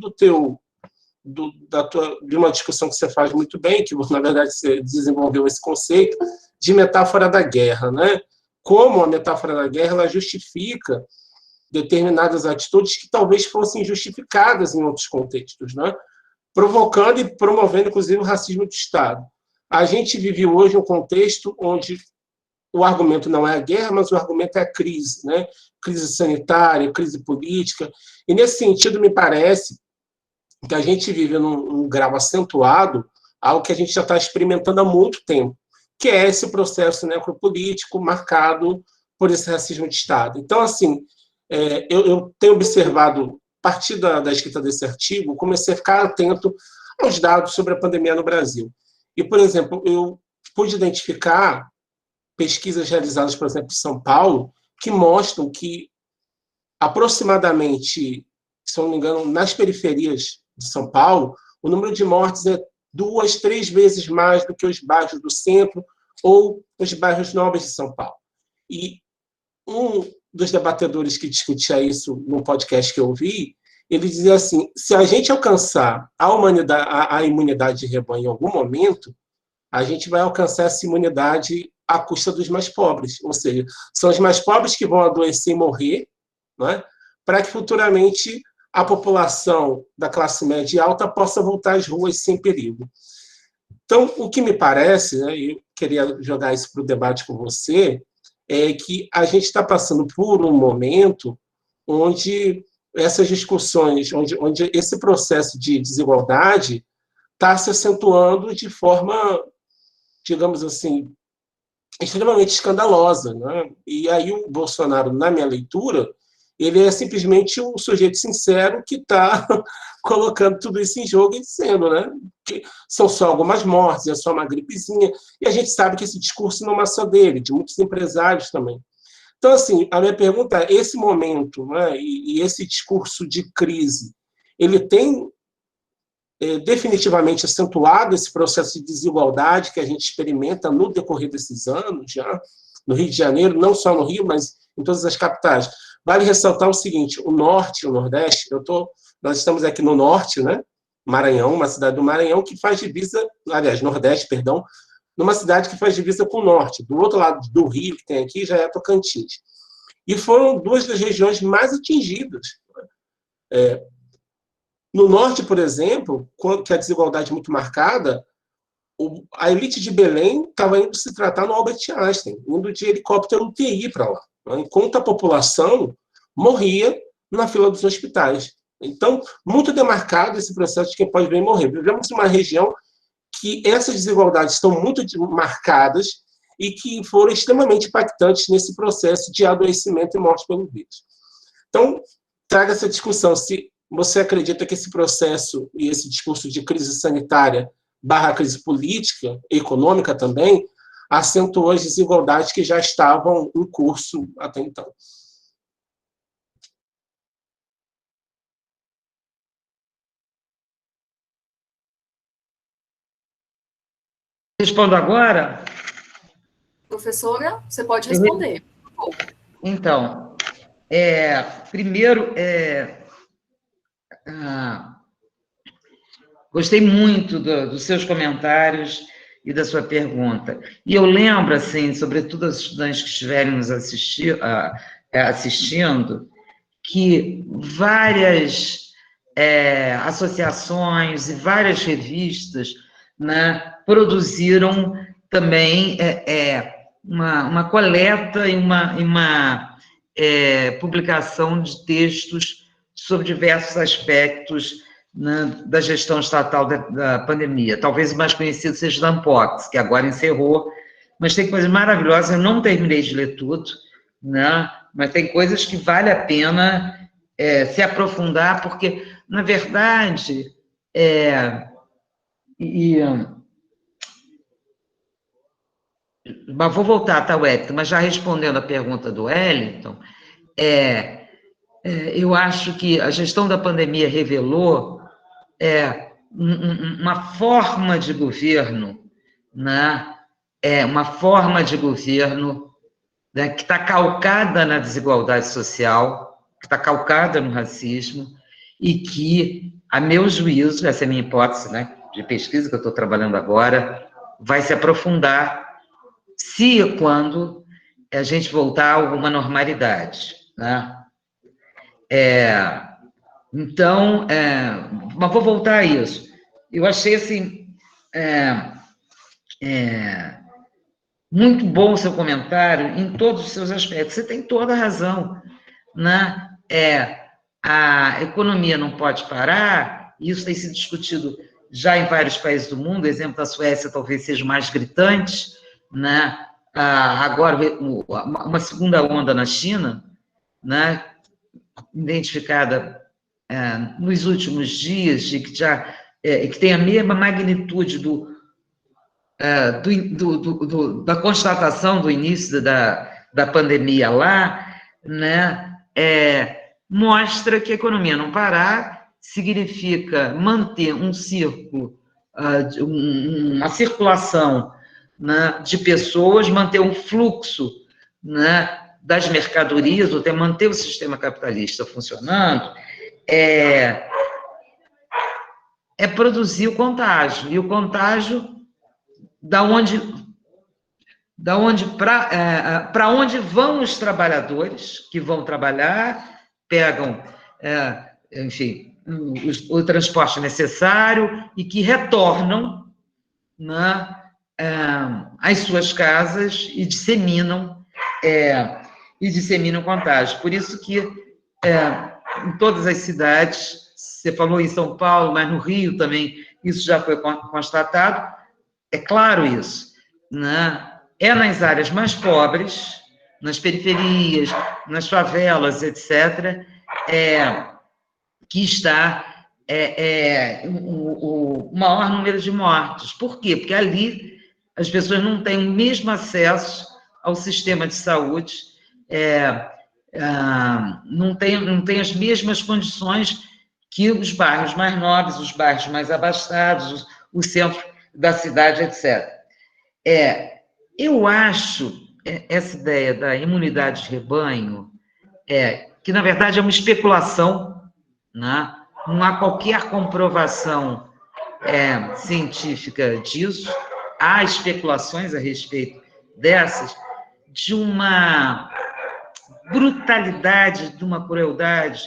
de uma discussão que você faz muito bem, que, na verdade, você desenvolveu esse conceito de metáfora da guerra. Né? Como a metáfora da guerra ela justifica determinadas atitudes que talvez fossem justificadas em outros contextos, né? Provocando e promovendo, inclusive, o racismo de Estado. A gente vive hoje um contexto onde o argumento não é a guerra, mas o argumento é a crise, né? Crise sanitária, crise política. E, nesse sentido, me parece que a gente vive num grau acentuado algo que a gente já está experimentando há muito tempo, que é esse processo necropolítico marcado por esse racismo de Estado. Então, assim, eu tenho observado, a partir da escrita desse artigo, comecei a ficar atento aos dados sobre a pandemia no Brasil. E, por exemplo, eu pude identificar pesquisas realizadas, por exemplo, em São Paulo, que mostram que aproximadamente, se eu não me engano, nas periferias de São Paulo, o número de mortes é 2, 3 vezes mais do que os bairros do centro ou os bairros nobres de São Paulo. E um dos debatedores que discutia isso no podcast que eu ouvi, ele dizia assim, se a gente alcançar a imunidade de rebanho em algum momento, a gente vai alcançar essa imunidade à custa dos mais pobres, ou seja, são os mais pobres que vão adoecer e morrer, não é? Para que futuramente a população da classe média e alta possa voltar às ruas sem perigo. Então, o que me parece, né, eu queria jogar isso para o debate com você, é que a gente está passando por um momento onde essas discussões, onde esse processo de desigualdade está se acentuando de forma, digamos assim, extremamente escandalosa, né? E aí o Bolsonaro, na minha leitura, ele é simplesmente um sujeito sincero que está colocando tudo isso em jogo e dizendo, né, que são só algumas mortes, é só uma gripezinha, e a gente sabe que esse discurso não é só dele, de muitos empresários também. Então, assim, a minha pergunta é, esse momento, né, e esse discurso de crise, ele tem definitivamente acentuado esse processo de desigualdade que a gente experimenta no decorrer desses anos, já no Rio de Janeiro, não só no Rio, mas em todas as capitais. Vale ressaltar o seguinte, o Norte e o Nordeste, nós estamos aqui no Norte, né, Maranhão, uma cidade do Maranhão que faz divisa, aliás, Nordeste, perdão, numa cidade que faz divisa com o Norte. Do outro lado do Rio, que tem aqui, já é Tocantins. E foram duas das regiões mais atingidas. No Norte, por exemplo, que a desigualdade é muito marcada, a elite de Belém estava indo se tratar no Albert Einstein, indo de helicóptero UTI para lá, né? Enquanto a população morria na fila dos hospitais. Então, muito demarcado esse processo de quem pode bem morrer. Vivemos em uma região que essas desigualdades estão muito marcadas e que foram extremamente impactantes nesse processo de adoecimento e morte pelo vírus. Então, traga essa discussão, se você acredita que esse processo e esse discurso de crise sanitária / crise política, econômica também, acentuou as desigualdades que já estavam em curso até então. Respondo agora? Professora, você pode responder. Então, primeiro, gostei muito dos seus comentários e da sua pergunta. E eu lembro, assim, sobretudo aos estudantes que estiverem nos assistindo, que várias associações e várias revistas, né, produziram também uma coleta e uma publicação de textos sobre diversos aspectos, né, da gestão estatal da pandemia. Talvez o mais conhecido seja o da Ampox, que agora encerrou, mas tem coisas maravilhosas, eu não terminei de ler tudo, né, mas tem coisas que vale a pena se aprofundar, porque, na verdade, mas vou voltar, tá, Wellington, mas já respondendo a pergunta do Wellington, eu acho que a gestão da pandemia revelou uma forma de governo, né? Uma forma de governo, né, que está calcada na desigualdade social, que está calcada no racismo, e que, a meu juízo, essa é a minha hipótese, né, de pesquisa que eu estou trabalhando agora, vai se aprofundar se e quando a gente voltar a alguma normalidade, né? Então, mas vou voltar a isso. Eu achei, assim, muito bom o seu comentário em todos os seus aspectos. Você tem toda a razão, né? A economia não pode parar, isso tem sido discutido já em vários países do mundo. O exemplo da Suécia talvez seja o mais gritante, né? Agora, uma segunda onda na China, né? Identificada nos últimos dias, e que tem a mesma magnitude da constatação do início da pandemia lá, né? Mostra que a economia não parar significa manter um círculo, uma circulação, né, de pessoas, manter um fluxo, né, das mercadorias, ou até manter o sistema capitalista funcionando, é produzir o contágio. E o contágio, para onde vão os trabalhadores que vão trabalhar, pegam, enfim, o transporte necessário e que retornam, né, às suas casas e disseminam contágio. Por isso que em todas as cidades, você falou em São Paulo, mas no Rio também isso já foi constatado, é claro isso, né? Nas áreas mais pobres, nas periferias, nas favelas, etc., que está o maior número de mortos. Por quê? Porque ali as pessoas não têm o mesmo acesso ao sistema de saúde, não tem as mesmas condições que os bairros mais nobres, os bairros mais abastados, o centro da cidade, etc. Eu acho essa ideia da imunidade de rebanho, que, na verdade, é uma especulação, né? Não há qualquer comprovação científica disso, há especulações a respeito dessas, de uma brutalidade, de uma crueldade,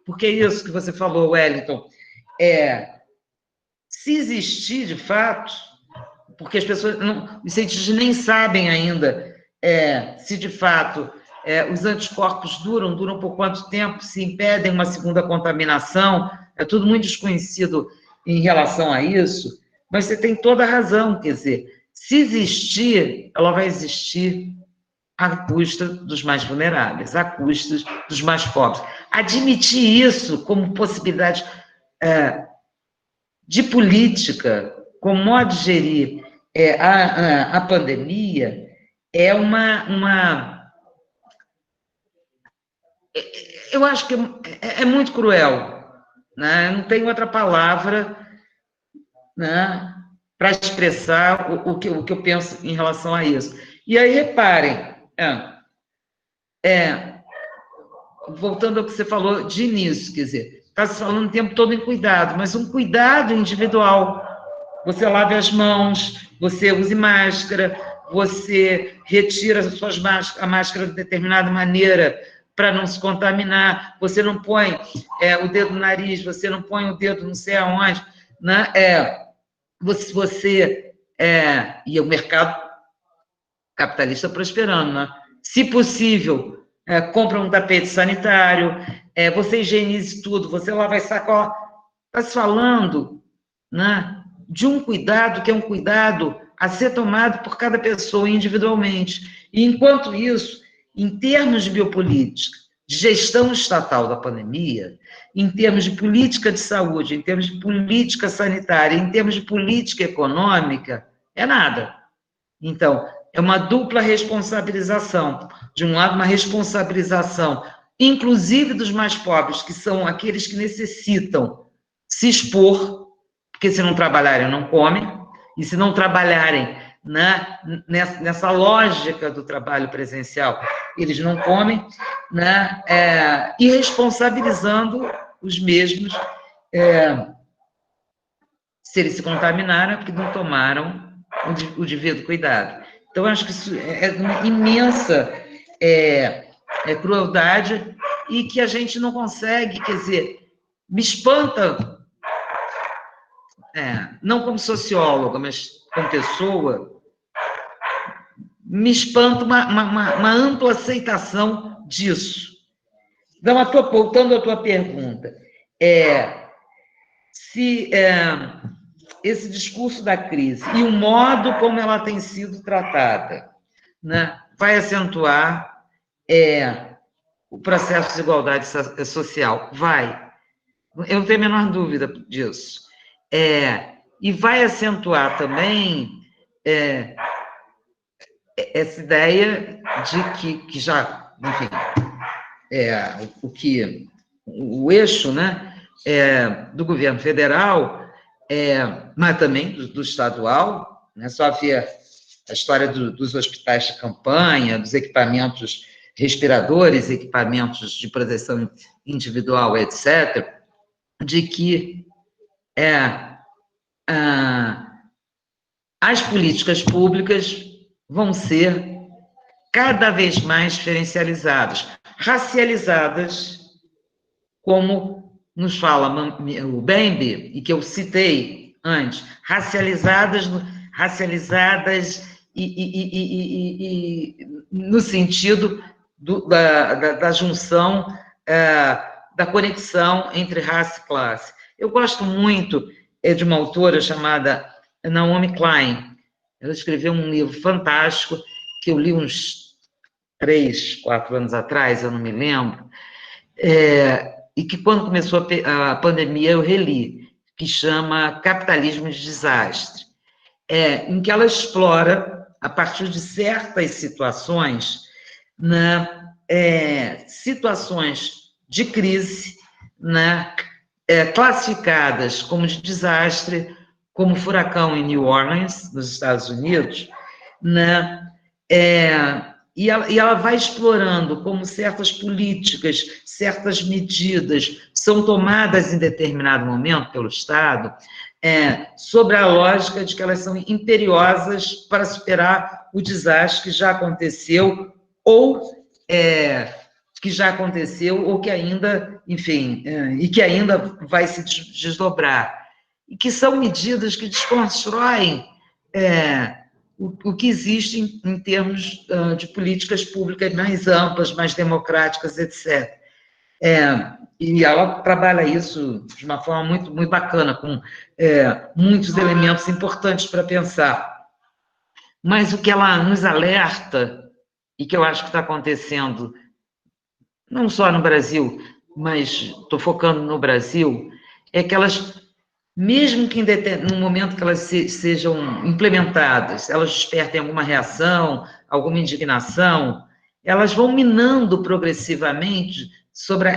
porque é isso que você falou, Wellington, se existir de fato, porque as pessoas, os cientistas nem sabem ainda se de fato os anticorpos duram por quanto tempo, se impedem uma segunda contaminação, é tudo muito desconhecido em relação a isso, mas você tem toda a razão, quer dizer, se existir, ela vai existir à custa dos mais vulneráveis, à custa dos mais pobres. Admitir isso como possibilidade de política, como modo de gerir a pandemia, eu acho que é muito cruel, né? Não tem outra palavra, né, para expressar o que eu penso em relação a isso. E aí, reparem, voltando ao que você falou de início, quer dizer, está se falando o tempo todo em cuidado, mas um cuidado individual. Você lave as mãos, você use máscara, você retira a máscara de determinada maneira para não se contaminar, você não põe o dedo no nariz, você não põe o dedo não sei aonde, né? E o mercado capitalista prosperando, né? Se possível, compra um tapete sanitário, você higienize tudo, você lava as sacolas. Está se falando, né, de um cuidado que é um cuidado a ser tomado por cada pessoa individualmente. E, enquanto isso, em termos de biopolítica, de gestão estatal da pandemia, em termos de política de saúde, em termos de política sanitária, em termos de política econômica, é nada. Então, é uma dupla responsabilização. De um lado, uma responsabilização, inclusive dos mais pobres, que são aqueles que necessitam se expor, porque se não trabalharem, não comem, e se não trabalharem nessa lógica do trabalho presencial, eles não comem, né? E responsabilizando os mesmos, se eles se contaminaram, porque não tomaram o devido cuidado. Então, acho que isso é uma imensa crueldade e que a gente não consegue, quer dizer, me espanta, não como socióloga, mas como pessoa, me espanta uma ampla aceitação disso. Então, voltando à tua pergunta, esse discurso da crise e o modo como ela tem sido tratada, né, vai acentuar o processo de desigualdade social. Vai. Eu não tenho a menor dúvida disso. E vai acentuar também essa ideia de que já, enfim, o eixo, né, do governo federal, mas também do estadual, né, só ver a história dos hospitais de campanha, dos equipamentos respiradores, equipamentos de proteção individual, etc., de que as políticas públicas vão ser cada vez mais diferencializadas, racializadas, como nos fala o Bembe, e que eu citei antes, racializadas no sentido da junção, da conexão entre raça e classe. Eu gosto muito de uma autora chamada Naomi Klein. Ela escreveu um livro fantástico, que eu li uns 3, 4 anos atrás, eu não me lembro, e que quando começou a pandemia eu reli, que chama Capitalismo de Desastre, em que ela explora, a partir de certas situações, situações de crise, classificadas como de desastre, como o furacão em New Orleans, nos Estados Unidos, e ela vai explorando como certas políticas, certas medidas são tomadas em determinado momento pelo Estado, sobre a lógica de que elas são imperiosas para superar o desastre que já aconteceu, ou que ainda, enfim, e que ainda vai se desdobrar. E que são medidas que desconstroem o que existe em termos de políticas públicas mais amplas, mais democráticas, etc. E ela trabalha isso de uma forma muito, muito bacana, com muitos elementos importantes para pensar. Mas o que ela nos alerta, e que eu acho que está acontecendo, não só no Brasil, mas estou focando no Brasil, é que elas, mesmo que no momento que elas sejam implementadas, elas despertem alguma reação, alguma indignação, elas vão minando progressivamente sobre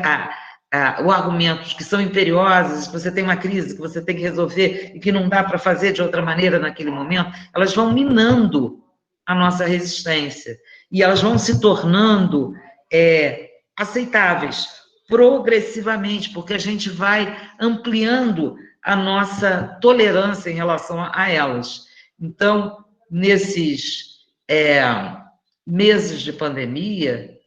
o argumento que são imperiosas, que você tem uma crise que você tem que resolver e que não dá para fazer de outra maneira naquele momento, elas vão minando a nossa resistência e elas vão se tornando aceitáveis progressivamente, porque a gente vai ampliando a nossa tolerância em relação a elas. Então, nesses meses de pandemia,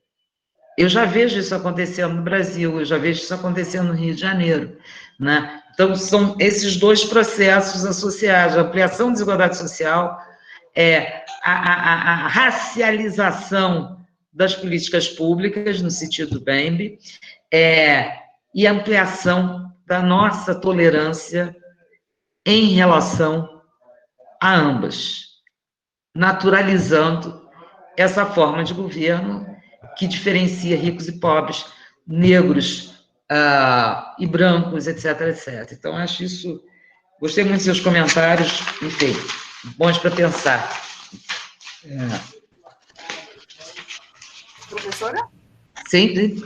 eu já vejo isso acontecendo no Brasil, eu já vejo isso acontecendo no Rio de Janeiro, né? Então, são esses dois processos associados, a ampliação da desigualdade social, a racialização das políticas públicas, no sentido do Bembe, e a ampliação da nossa tolerância em relação a ambas, naturalizando essa forma de governo que diferencia ricos e pobres, negros e brancos, etc, etc. Então, acho isso... Gostei muito dos seus comentários, enfim, bons para pensar. Professora? Sim.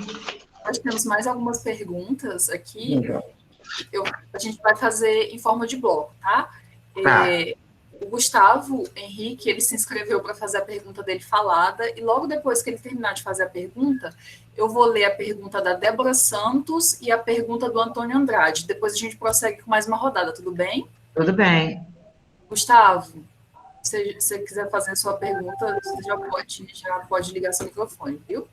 Nós temos mais algumas perguntas aqui. A gente vai fazer em forma de bloco, tá? O Gustavo Henrique, ele se inscreveu para fazer a pergunta dele falada, e logo depois que ele terminar de fazer a pergunta, eu vou ler a pergunta da Débora Santos e a pergunta do Antônio Andrade. Depois a gente prossegue com mais uma rodada, tudo bem? Tudo bem. Gustavo, se você quiser fazer a sua pergunta, você já pode ligar seu microfone, viu?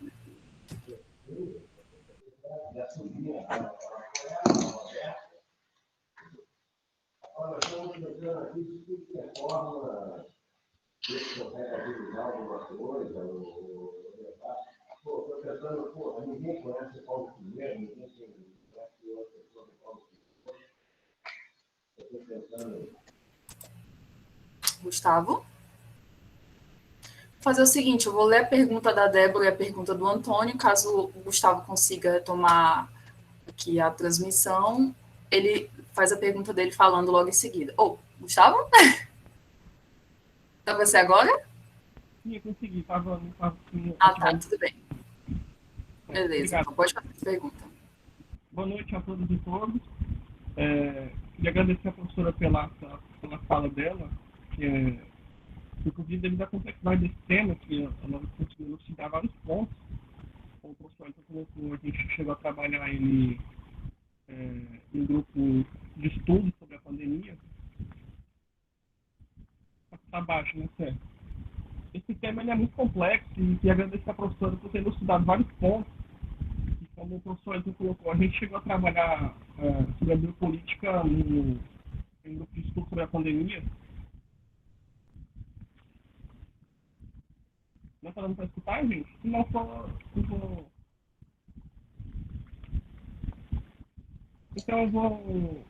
Gustavo. Vou fazer o seguinte, eu vou ler a pergunta da Débora e a pergunta do Antônio, caso o Gustavo consiga tomar aqui a transmissão, ele faz a pergunta dele falando logo em seguida. Gustavo? Então você agora? Sim, eu consegui, estava tá, tudo bem. Beleza, obrigado. Então pode fazer a pergunta. Boa noite a todos e todas. Queria agradecer a professora pela fala dela, que inclusive devido à complexidade desse tema, que ela conseguiu elucidar vários pontos. Como o professor colocou, a gente chegou a trabalhar ele em grupo de estudo sobre a pandemia. Está abaixo, né, certo? Esse tema ele é muito complexo e agradeço a professora por ter elucidado vários pontos. E como o professor colocou, a gente chegou a trabalhar sobre a biopolítica em grupo de estudo sobre a pandemia. Não está dando para escutar, gente? Se não for, então eu vou...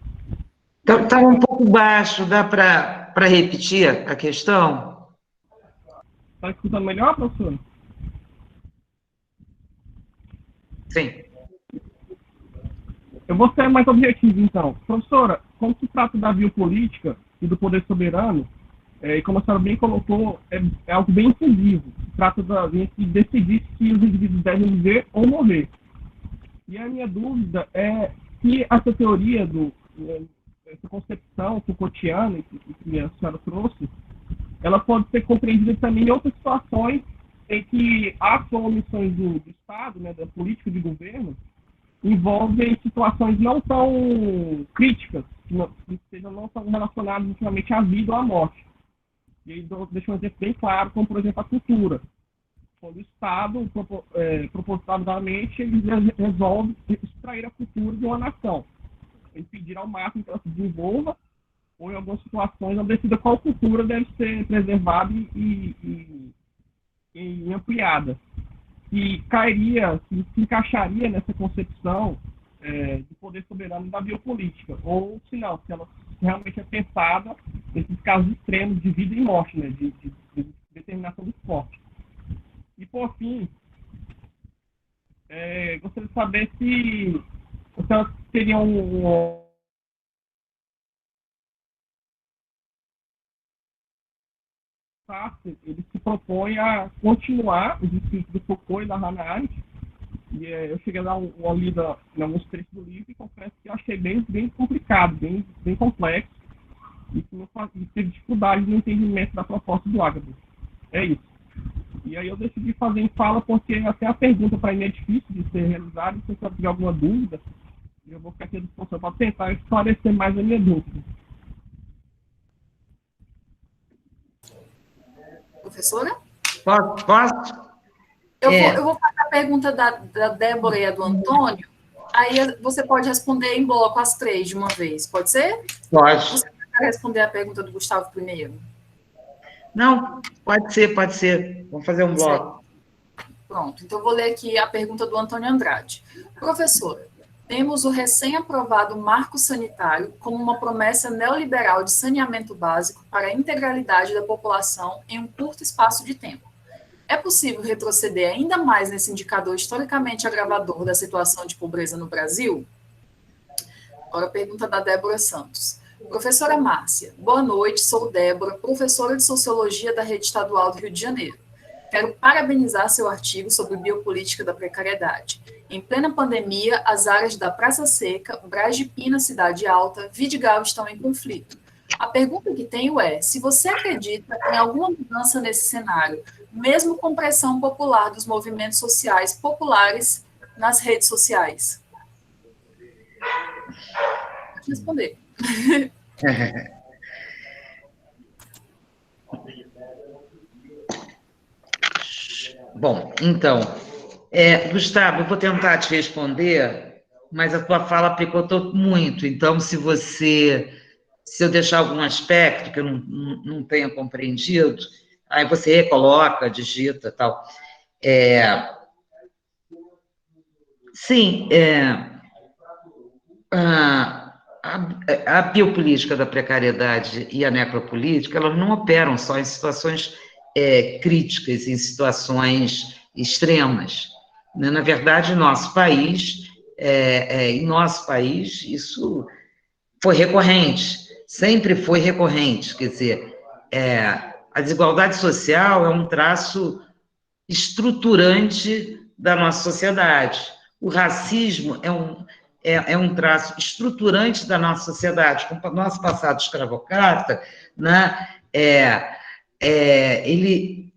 Está um pouco baixo, dá para repetir a questão? Está escutando melhor, professor? Sim. Eu vou ser mais objetivo, então. Professora, como se trata da biopolítica e do poder soberano, e como a senhora bem colocou, é algo bem incisivo. Se trata de decidir se os indivíduos devem viver ou morrer. E a minha dúvida é se essa teoria, essa concepção Foucaultiana que a senhora trouxe, ela pode ser compreendida também em outras situações em que atos ou omissões do Estado, né, da política de governo, envolvem situações não tão críticas, que não tão relacionadas ultimamente à vida ou à morte. E aí deixa um exemplo bem claro, como, por exemplo, a cultura. Quando o Estado, propositadamente, ele resolve extrair a cultura de uma nação, impedir ao máximo que ela se desenvolva, ou em algumas situações, não decida qual cultura deve ser preservada e ampliada. E cairia, se encaixaria nessa concepção de poder soberano da biopolítica, ou se não, se ela realmente é pensada nesses casos extremos de vida e morte, né, de determinação do esporte. E, por fim, gostaria de saber se vocês teriam ele se propõe a continuar os escritos do Foucault e da Hannah Arendt. E eu cheguei a dar uma lida em alguns trechos do livro e confesso que eu achei bem complicado, bem complexo, e que teve dificuldade no entendimento da proposta do Agassiz. É isso. E aí eu decidi fazer em fala porque até a pergunta para mim é difícil de ser realizada, se você tiver alguma dúvida, eu vou ficar aqui à disposição para tentar esclarecer mais a minha dúvida. Professora? Posso? Eu vou fazer a pergunta da Débora e a do Antônio, aí você pode responder em bloco as três de uma vez, pode ser? Pode. Você vai responder a pergunta do Gustavo primeiro? Não, pode ser. Vamos fazer um bloco. Pronto, então eu vou ler aqui a pergunta do Antônio Andrade. Professora, temos o recém-aprovado Marco Sanitário como uma promessa neoliberal de saneamento básico para a integralidade da população em um curto espaço de tempo. É possível retroceder ainda mais nesse indicador historicamente agravador da situação de pobreza no Brasil? Agora a pergunta da Débora Santos. Professora Márcia, boa noite, sou Débora, professora de Sociologia da Rede Estadual do Rio de Janeiro. Quero parabenizar seu artigo sobre biopolítica da precariedade. Em plena pandemia, as áreas da Praça Seca, Brás de Pina, Cidade Alta, Vidigal estão em conflito. A pergunta que tenho é, se você acredita em alguma mudança nesse cenário, mesmo com pressão popular dos movimentos sociais populares nas redes sociais? Pode responder. Bom, então, Gustavo, eu vou tentar te responder, mas a tua fala picotou muito, então se eu deixar algum aspecto que eu não tenha compreendido, aí você recoloca, digita, tal. Sim, a biopolítica da precariedade e a necropolítica, elas não operam só em situações críticas, em situações extremas. Na verdade, em nosso país, isso foi recorrente, sempre foi recorrente. Quer dizer, a desigualdade social é um traço estruturante da nossa sociedade. O racismo é um traço estruturante da nossa sociedade. Com o nosso passado escravocrata, né, ele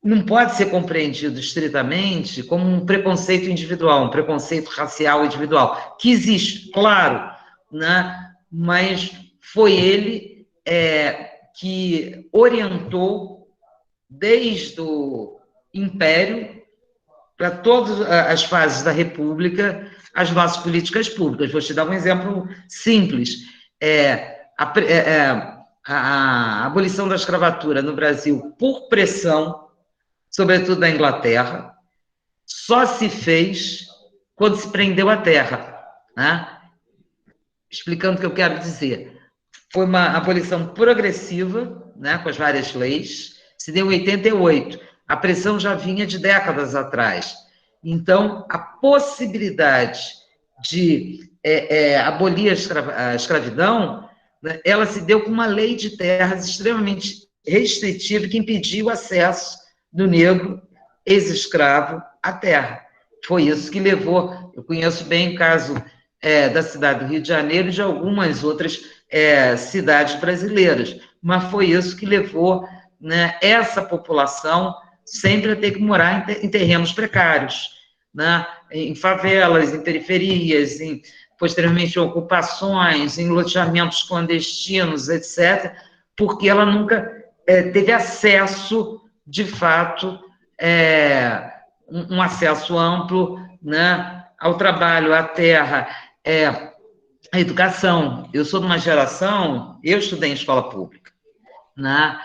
não pode ser compreendido estritamente como um preconceito individual, um preconceito racial individual, que existe, claro, né, mas foi ele que orientou desde o Império para todas as fases da República as nossas políticas públicas. Vou te dar um exemplo simples. A abolição da escravatura no Brasil, por pressão, sobretudo da Inglaterra, só se fez quando se prendeu a terra, né? Explicando o que eu quero dizer. Foi uma abolição progressiva, né, com as várias leis, se deu em 88. A pressão já vinha de décadas atrás. Então, a possibilidade de abolir a escravidão, né, ela se deu com uma lei de terras extremamente restritiva que impedia o acesso do negro ex-escravo à terra. Foi isso que levou, eu conheço bem o caso da cidade do Rio de Janeiro e de algumas outras cidades brasileiras, mas foi isso que levou, né, essa população sempre a ter que morar em terrenos precários, né, em favelas, em periferias, posteriormente em ocupações, em loteamentos clandestinos, etc., porque ela nunca teve acesso, de fato, um acesso amplo, né, ao trabalho, à terra, a educação. Eu sou de uma geração, eu estudei em escola pública, né?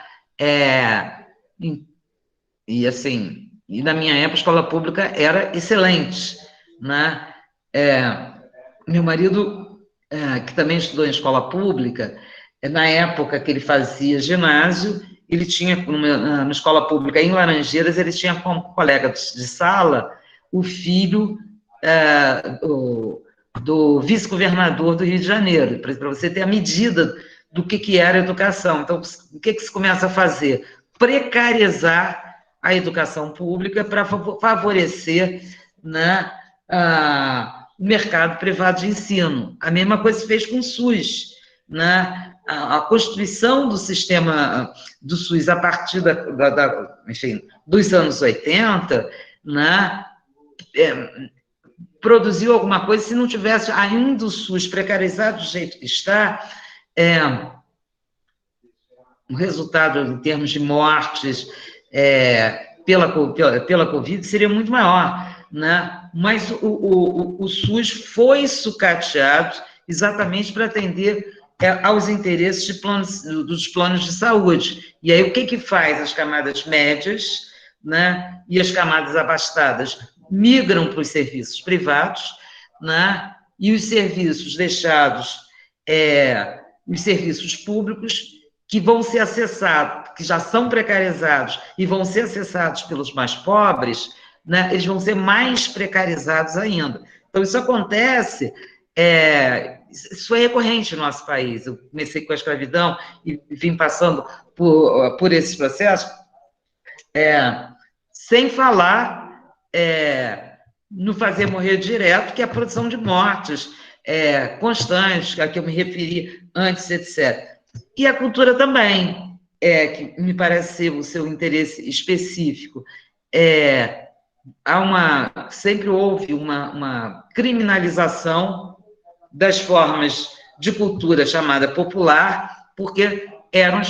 E assim, e na minha época a escola pública era excelente, né? Meu marido, que também estudou em escola pública, na época que ele fazia ginásio, ele tinha, na escola pública em Laranjeiras, ele tinha como colega de sala o filho do vice-governador do Rio de Janeiro, para você ter a medida do que era a educação. Então, o que se começa a fazer? Precarizar a educação pública para favorecer, né, o mercado privado de ensino. A mesma coisa se fez com o SUS, né? A constituição do sistema do SUS a partir enfim, dos anos 80, né, produziu alguma coisa. Se não tivesse ainda o SUS precarizado do jeito que está, o resultado em termos de mortes pela Covid seria muito maior, né? Mas o SUS foi sucateado exatamente para atender aos interesses dos planos de saúde. E aí, o que faz? As camadas médias, né, e as camadas abastadas migram para os serviços privados, né, e os serviços deixados, os serviços públicos, que vão ser acessados, que já são precarizados e vão ser acessados pelos mais pobres, né, eles vão ser mais precarizados ainda. Então, isso acontece... isso é recorrente no nosso país. Eu comecei com a escravidão e vim passando por esses processos, sem falar no fazer morrer direto, que é a produção de mortes constantes, a que eu me referi antes, etc. E a cultura também, que me parece ser o seu interesse específico. Sempre houve uma criminalização das formas de cultura chamada popular, porque eram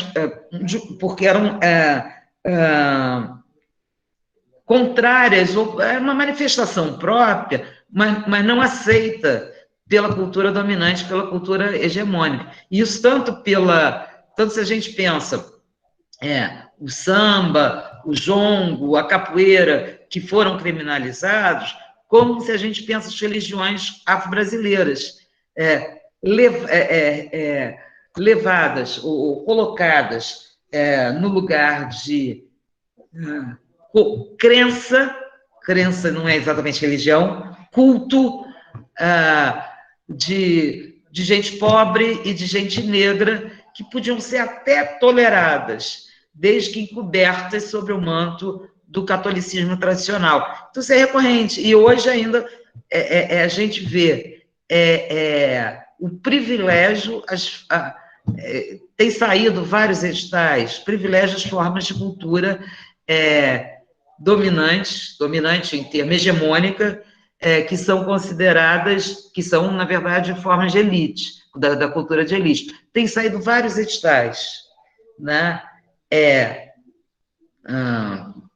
contrárias, ou era uma manifestação própria, mas não aceita pela cultura dominante, pela cultura hegemônica. E isso tanto se a gente pensa o samba, o jongo, a capoeira, que foram criminalizados, como se a gente pensa as religiões afro-brasileiras, levadas ou colocadas no lugar de crença não é exatamente religião, culto de gente pobre e de gente negra, que podiam ser até toleradas, desde que encobertas sob o manto do catolicismo tradicional. Então, isso é recorrente. E hoje ainda a gente vê o privilégio, tem saído vários editais, privilégios, formas de cultura dominante em termos hegemônica, que são consideradas, que são, na verdade, formas de elite, da cultura de elite. Tem saído vários editais, né?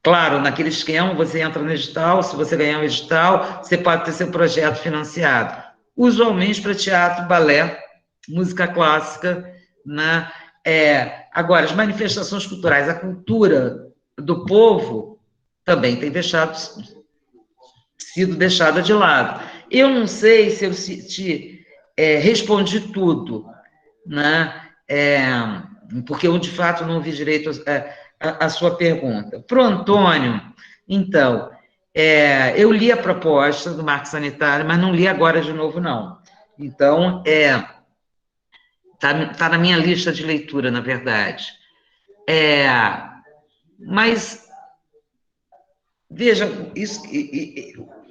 Claro, naquele esquema, você entra no edital, se você ganhar um edital, você pode ter seu projeto financiado. Usualmente para teatro, balé, música clássica, né? Agora, as manifestações culturais, a cultura do povo também tem sido deixada de lado. Eu não sei se eu te respondi tudo, né? Porque eu, de fato, não ouvi direito a sua pergunta. Para o Antônio, então, eu li a proposta do Marco Sanitário, mas não li agora de novo, não. Então, tá na minha lista de leitura, na verdade. Mas, veja, isso,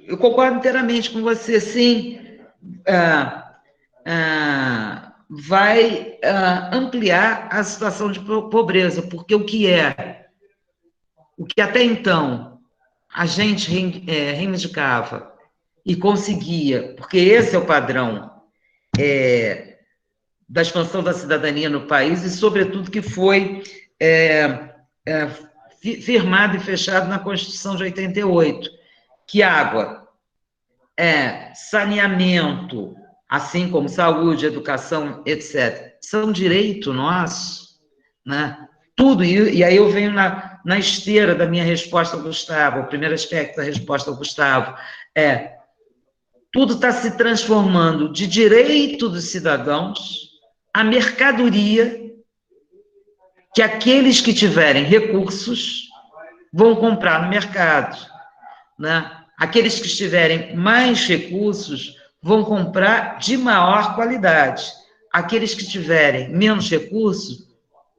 eu concordo inteiramente com você, sim. Vai ampliar a situação de pobreza, porque o que até então a gente reivindicava e conseguia, porque esse é o padrão da expansão da cidadania no país e, sobretudo, que foi firmado e fechado na Constituição de 88, que água, saneamento, assim como saúde, educação, etc., são direito nosso, né? Tudo, e aí eu venho na esteira da minha resposta ao Gustavo, o primeiro aspecto da resposta ao Gustavo, tudo está se transformando de direito dos cidadãos a mercadoria que aqueles que tiverem recursos vão comprar no mercado, né? Aqueles que tiverem mais recursos vão comprar de maior qualidade. Aqueles que tiverem menos recursos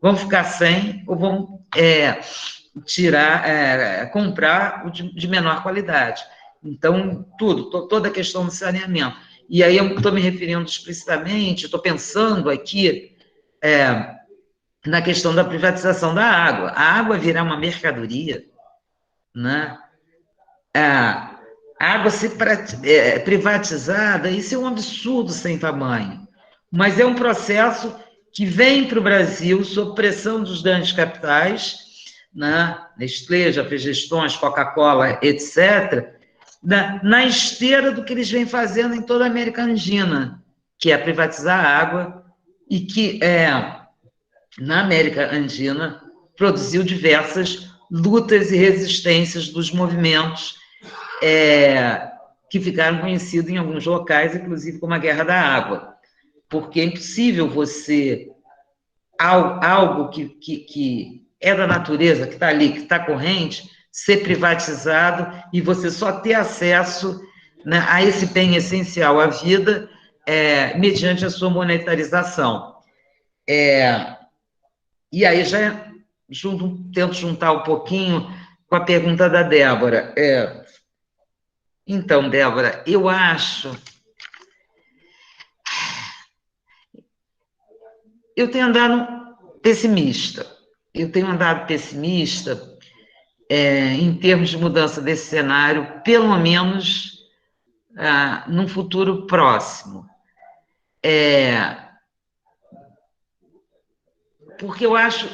vão ficar sem ou vão comprar de menor qualidade. Então, toda a questão do saneamento. E aí eu estou me referindo explicitamente, estou pensando aqui na questão da privatização da água. A água virá uma mercadoria, né? A água ser privatizada, isso é um absurdo sem tamanho. Mas é um processo que vem para o Brasil sob pressão dos grandes capitais, né? Nestlé, Gestões, Coca-Cola, etc., na esteira do que eles vêm fazendo em toda a América Andina, que é privatizar a água, e que, na América Andina, produziu diversas lutas e resistências dos movimentos que ficaram conhecidos em alguns locais, inclusive como a Guerra da Água, porque é impossível você, algo que é da natureza, que está ali, que está corrente, ser privatizado e você só ter acesso, né, a esse bem essencial, a vida, mediante a sua monetarização. E aí já tento juntar um pouquinho com a pergunta da Débora. Então, Débora, eu acho... Eu tenho andado pessimista. Em termos de mudança desse cenário, pelo menos num futuro próximo. Porque eu acho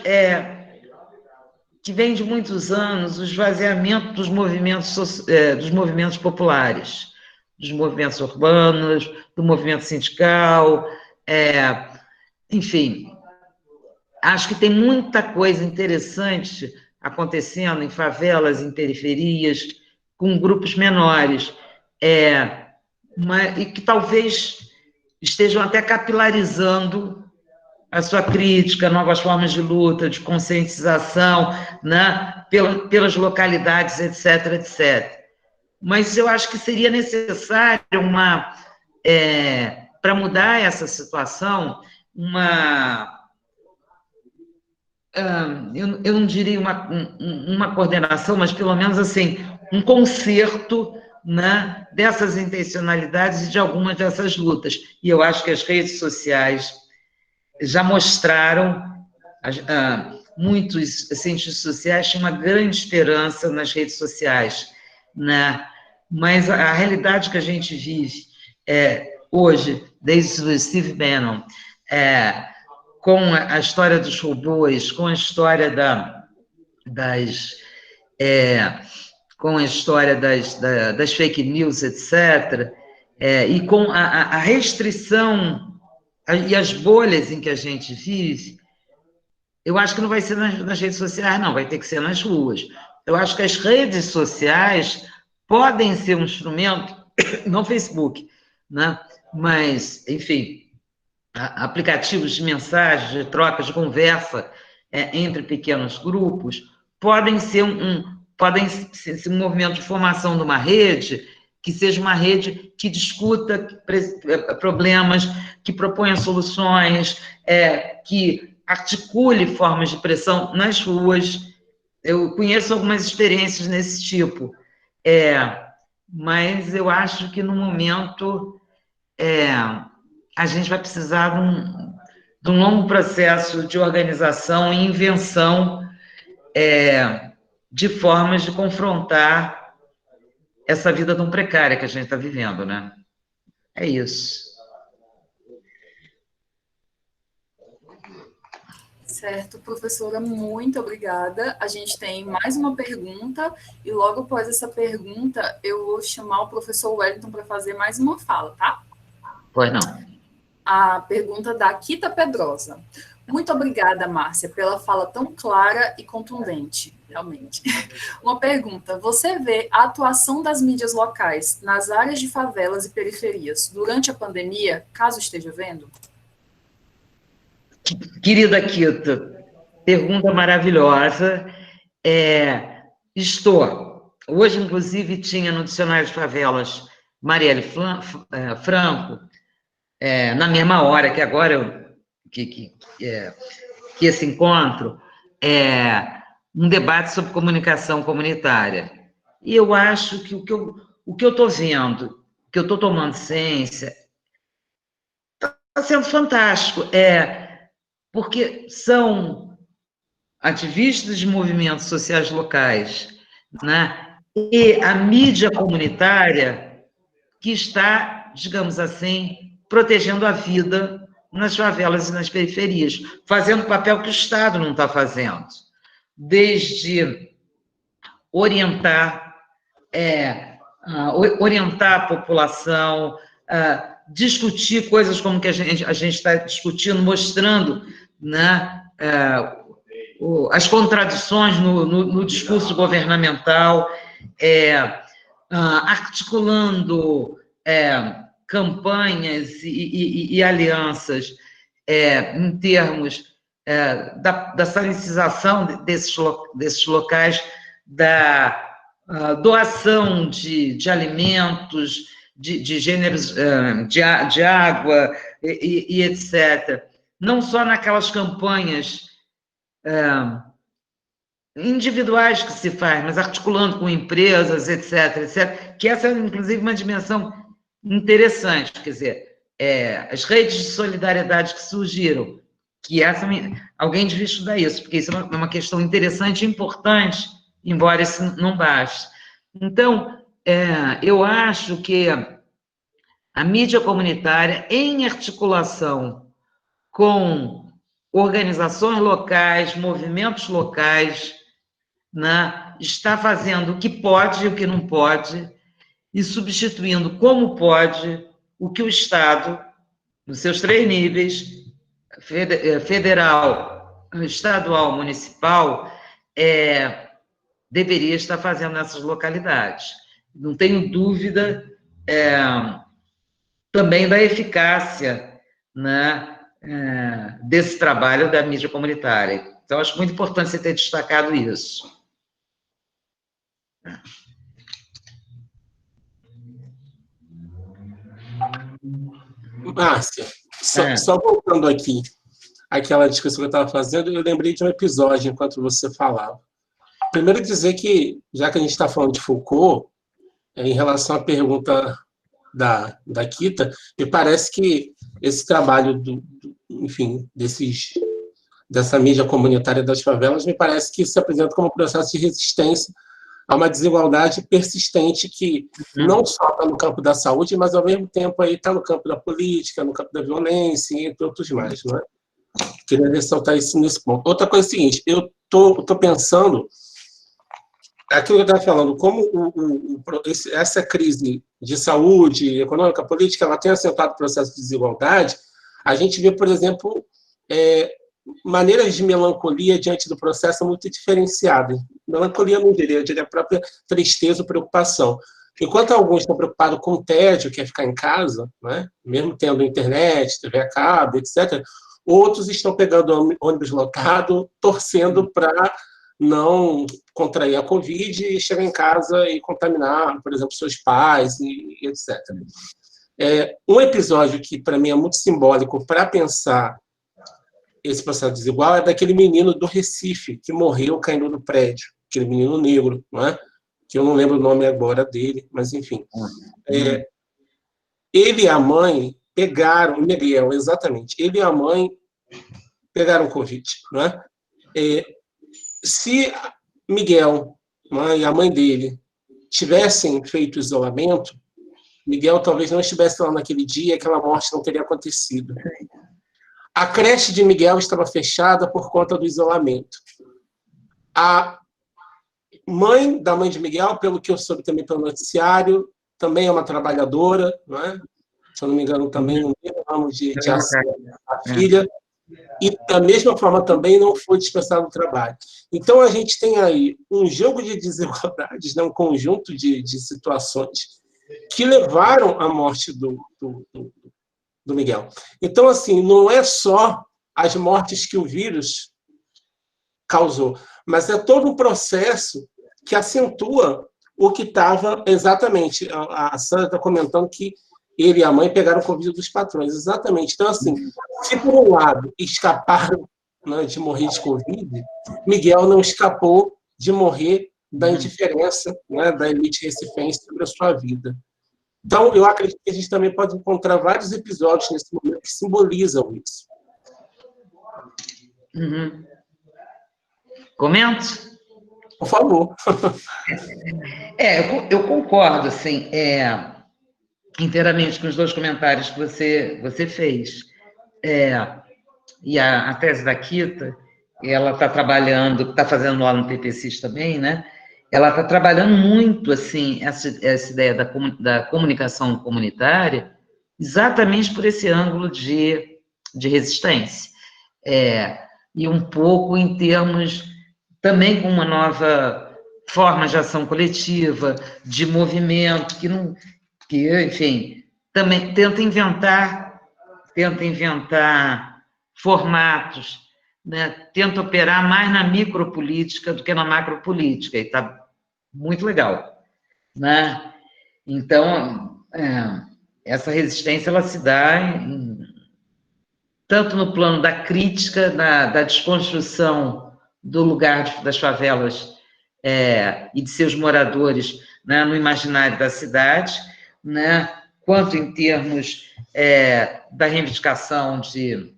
que vem de muitos anos o esvaziamento dos movimentos populares, dos movimentos urbanos, do movimento sindical, enfim, acho que tem muita coisa interessante acontecendo em favelas, em periferias, com grupos menores, e que talvez estejam até capilarizando a sua crítica, novas formas de luta, de conscientização, né, pelas localidades, etc., etc. Mas eu acho que seria necessário para mudar essa situação, eu não diria uma coordenação, mas pelo menos assim, um concerto, né, dessas intencionalidades e de algumas dessas lutas. E eu acho que as redes sociais já mostraram, muitos cientistas sociais tinham uma grande esperança nas redes sociais, né? Mas a realidade que a gente vive hoje, desde o Steve Bannon, com a história dos robôs, com a história com a história das fake news, etc., e com a restrição e as bolhas em que a gente vive, eu acho que não vai ser nas redes sociais, não, vai ter que ser nas ruas. Eu acho que as redes sociais podem ser um instrumento, não Facebook, né? Mas, enfim, aplicativos de mensagem, de troca, de conversa entre pequenos grupos, podem ser um movimento de formação de uma rede que seja uma rede que discuta problemas, que proponha soluções, que articule formas de pressão nas ruas. Eu conheço algumas experiências nesse tipo, mas eu acho que, no momento, a gente vai precisar de um longo processo de organização e invenção de formas de confrontar essa vida tão precária que a gente está vivendo, né? É isso. Certo, professora, muito obrigada. A gente tem mais uma pergunta, e logo após essa pergunta, eu vou chamar o professor Wellington para fazer mais uma fala, tá? Pois não. A pergunta da Kita Pedrosa. Muito obrigada, Márcia, pela fala tão clara e contundente, realmente. Uma pergunta: você vê a atuação das mídias locais nas áreas de favelas e periferias durante a pandemia, caso esteja vendo? Querida Kita, pergunta maravilhosa. Estou. Hoje, inclusive, tinha no Dicionário de Favelas Marielle Franco, na mesma hora que agora que esse encontro, um debate sobre comunicação comunitária. E eu acho que o que eu estou vendo, o que eu estou tomando ciência, está sendo fantástico, porque são ativistas de movimentos sociais locais, né, e a mídia comunitária que está, digamos assim, protegendo a vida nas favelas e nas periferias, fazendo o papel que o Estado não está fazendo, desde orientar a população, discutir coisas como que a gente está discutindo, mostrando, né, as contradições no discurso governamental, articulando campanhas e alianças em termos da sanitização desses locais, da doação de alimentos, de gêneros de água e etc. Não só naquelas campanhas individuais que se faz, mas articulando com empresas, etc., etc., que essa é, inclusive, uma dimensão interessante, quer dizer, as redes de solidariedade que surgiram, que alguém devia estudar isso, porque isso é uma questão interessante e importante, embora isso não baste. Então, eu acho que a mídia comunitária, em articulação com organizações locais, movimentos locais, né, está fazendo o que pode e o que não pode, e substituindo como pode o que o Estado, nos seus 3 níveis, federal, estadual, municipal, deveria estar fazendo nessas localidades. Não tenho dúvida também da eficácia, né, desse trabalho da mídia comunitária. Então, acho muito importante você ter destacado isso. Márcia, só voltando aqui, aquela discussão que eu estava fazendo, eu lembrei de um episódio enquanto você falava. Primeiro dizer que, já que a gente está falando de Foucault, em relação à pergunta da Kita, me parece que esse trabalho enfim, dessa mídia comunitária das favelas, me parece que se apresenta como um processo de resistência a uma desigualdade persistente que não só está no campo da saúde, mas ao mesmo tempo aí está no campo da política, no campo da violência, entre outros mais, não é? Queria ressaltar isso nesse ponto. Outra coisa é a seguinte, eu tô pensando, aquilo que eu estava falando, como essa crise de saúde, econômica, política, ela tem acentuado o processo de desigualdade, a gente vê, por exemplo, maneiras de melancolia diante do processo muito diferenciadas. Melancolia, não diria, eu diria a própria tristeza ou preocupação. Enquanto alguns estão preocupados com o tédio, que é ficar em casa, né? Mesmo tendo internet, TV a cabo, etc., outros estão pegando ônibus lotado, torcendo para não contrair a Covid e chegar em casa e contaminar, por exemplo, seus pais, e etc. Um episódio que, para mim, é muito simbólico para pensar esse processo desigual é daquele menino do Recife que morreu caindo do prédio, aquele menino negro, não é? Que eu não lembro o nome agora dele, mas enfim. Ele e a mãe pegaram, Miguel, exatamente, ele e a mãe pegaram Covid, não é? Se Miguel, e a mãe dele tivessem feito isolamento, Miguel talvez não estivesse lá naquele dia, aquela morte não teria acontecido. A creche de Miguel estava fechada por conta do isolamento. A mãe da mãe de Miguel, pelo que eu soube também pelo noticiário, também é uma trabalhadora, não é? Se eu não me engano, também no mesmo ramo de ação à filha, e da mesma forma também não foi dispensado do trabalho. Então, a gente tem aí um jogo de desigualdades, um conjunto de situações que levaram à morte do Miguel. Então, assim, não é só as mortes que o vírus causou, mas é todo um processo que acentua o que estava exatamente. A Sandra está comentando que ele e a mãe pegaram o Covid dos patrões. Exatamente. Então, assim, se por um lado escaparam, né, de morrer de Covid, Miguel não escapou de morrer da indiferença, né, da elite recifense sobre a sua vida. Então, eu acredito que a gente também pode encontrar vários episódios nesse momento que simbolizam isso. Comento? Por favor. Eu concordo, assim, inteiramente com os dois comentários que você fez. E a tese da Kita, ela está trabalhando, está fazendo lá no PPCIS também, né? Ela está trabalhando muito, assim, essa ideia da comunicação comunitária, exatamente por esse ângulo de resistência. E um pouco em termos, também com uma nova forma de ação coletiva, de movimento, que enfim, também tenta inventar formatos, né? Tenta operar mais na micropolítica do que na macropolítica, e está muito legal, né? Então, essa resistência ela se dá tanto no plano da crítica, da desconstrução do lugar das favelas e de seus moradores, né, no imaginário da cidade, né, quanto em termos da reivindicação de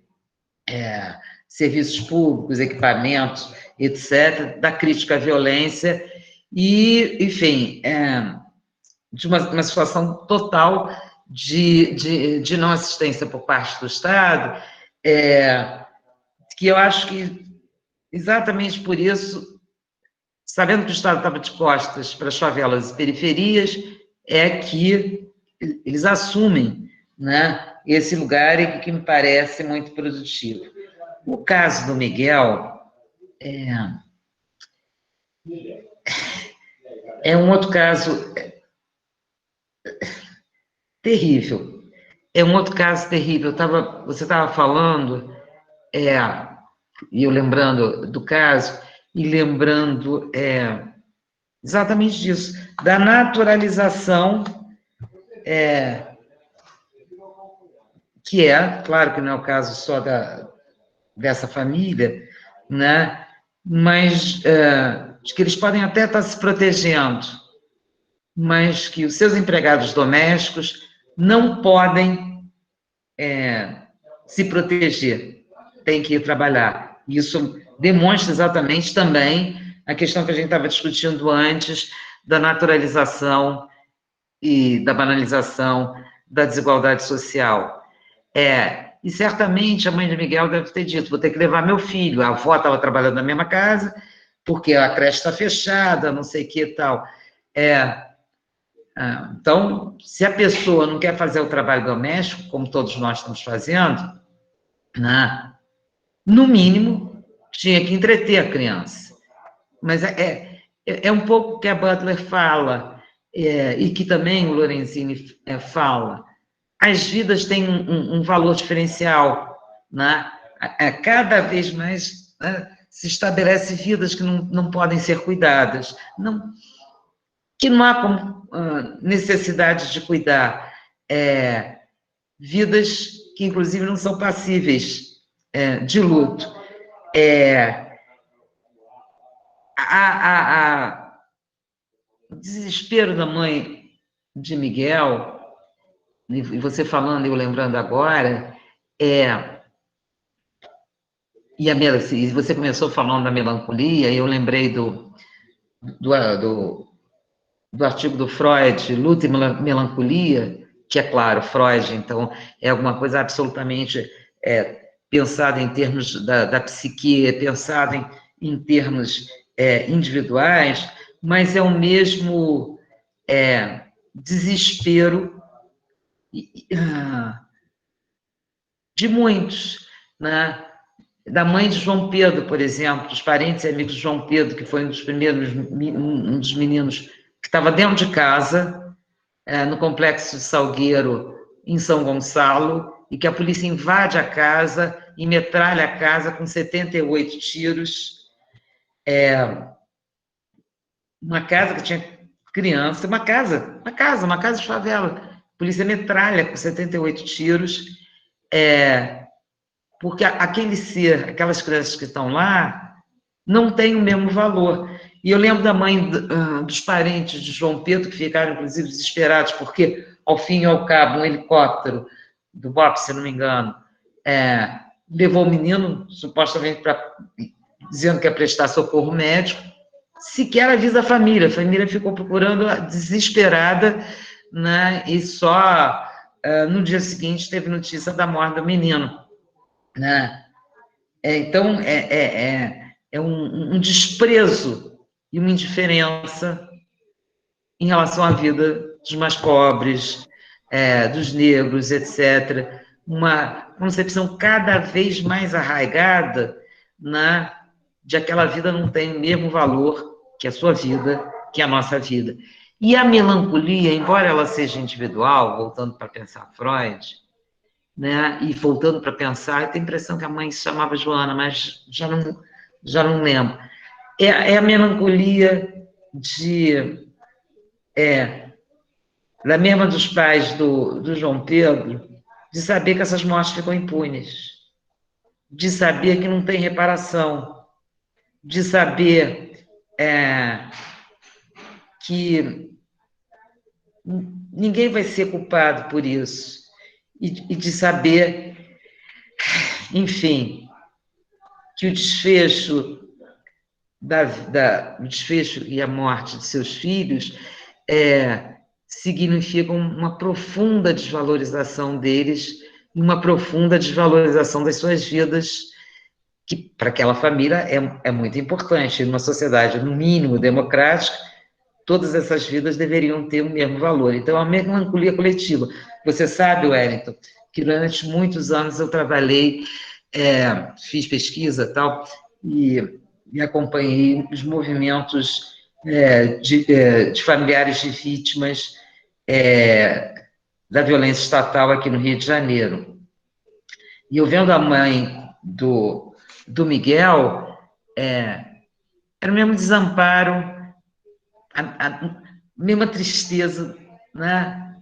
serviços públicos, equipamentos, etc., da crítica à violência e, enfim, de uma situação total de não assistência por parte do Estado, que eu acho que, exatamente por isso, sabendo que o Estado estava de costas para as favelas e periferias, que eles assumem, né, esse lugar e que me parece muito produtivo. O caso do Miguel é um outro caso terrível. é um outro caso terrível. Você estava falando, e eu lembrando do caso, e lembrando exatamente disso, da naturalização, que claro que não é o caso só dessa família, né? Mas de que eles podem até estar se protegendo, mas que os seus empregados domésticos não podem se proteger, têm que ir trabalhar. Isso demonstra exatamente também a questão que a gente estava discutindo antes da naturalização e da banalização da desigualdade social. E certamente a mãe de Miguel deve ter dito, vou ter que levar meu filho, a avó estava trabalhando na mesma casa, porque a creche está fechada, não sei o que e tal. Então, se a pessoa não quer fazer o trabalho doméstico, como todos nós estamos fazendo, né, no mínimo, tinha que entreter a criança. Mas é um pouco o que a Butler fala, e que também o Lorenzini fala. As vidas têm um valor diferencial, né? Cada vez mais, né, se estabelece vidas que não podem ser cuidadas, que não há necessidade de cuidar, vidas que, inclusive, não são passíveis de luto. O desespero da mãe de Miguel, e você falando e eu lembrando agora, e você começou falando da melancolia, e eu lembrei do artigo do Freud, Luta e Melancolia, que é claro, Freud, então, é alguma coisa absolutamente pensada em termos da psique, pensada em termos individuais, mas é o mesmo desespero de muitos, né? Da mãe de João Pedro, por exemplo, dos parentes e amigos de João Pedro, que foi um dos meninos que estava dentro de casa, no Complexo de Salgueiro, em São Gonçalo, e que a polícia invade a casa e metralha a casa com 78 tiros. Uma casa que tinha criança, uma casa de favela. A polícia metralha com 78 tiros, porque aquele ser, aquelas crianças que estão lá, não têm o mesmo valor. E eu lembro da mãe dos parentes de João Pedro, que ficaram, inclusive, desesperados, porque, ao fim e ao cabo, um helicóptero do BOP, se não me engano, levou o menino, supostamente, dizendo que ia prestar socorro médico, sequer avisa a família ficou procurando desesperada, né, e só no dia seguinte teve notícia da morte do menino, né? Então, é um desprezo e uma indiferença em relação à vida dos mais pobres, dos negros, etc. Uma concepção cada vez mais arraigada, né, de aquela vida não tem o mesmo valor que a sua vida, que a nossa vida. E a melancolia, embora ela seja individual, voltando para pensar Freud, né, e voltando para pensar, eu tenho a impressão que a mãe se chamava Joana, mas já não lembro. É a melancolia da mesma dos pais do João Pedro, de saber que essas mortes ficam impunes, de saber que não tem reparação, de saber que ninguém vai ser culpado por isso, e de saber, enfim, que o desfecho o desfecho e a morte de seus filhos significam uma profunda desvalorização deles, uma profunda desvalorização das suas vidas, que para aquela família é muito importante. Numa sociedade, no mínimo, democrática, todas essas vidas deveriam ter o mesmo valor. Então, a melancolia coletiva. Você sabe, Wellington, que durante muitos anos eu trabalhei, fiz pesquisa e tal, e acompanhei os movimentos de familiares de vítimas da violência estatal aqui no Rio de Janeiro. E eu vendo a mãe do Miguel, era o mesmo desamparo, a mesma tristeza, né?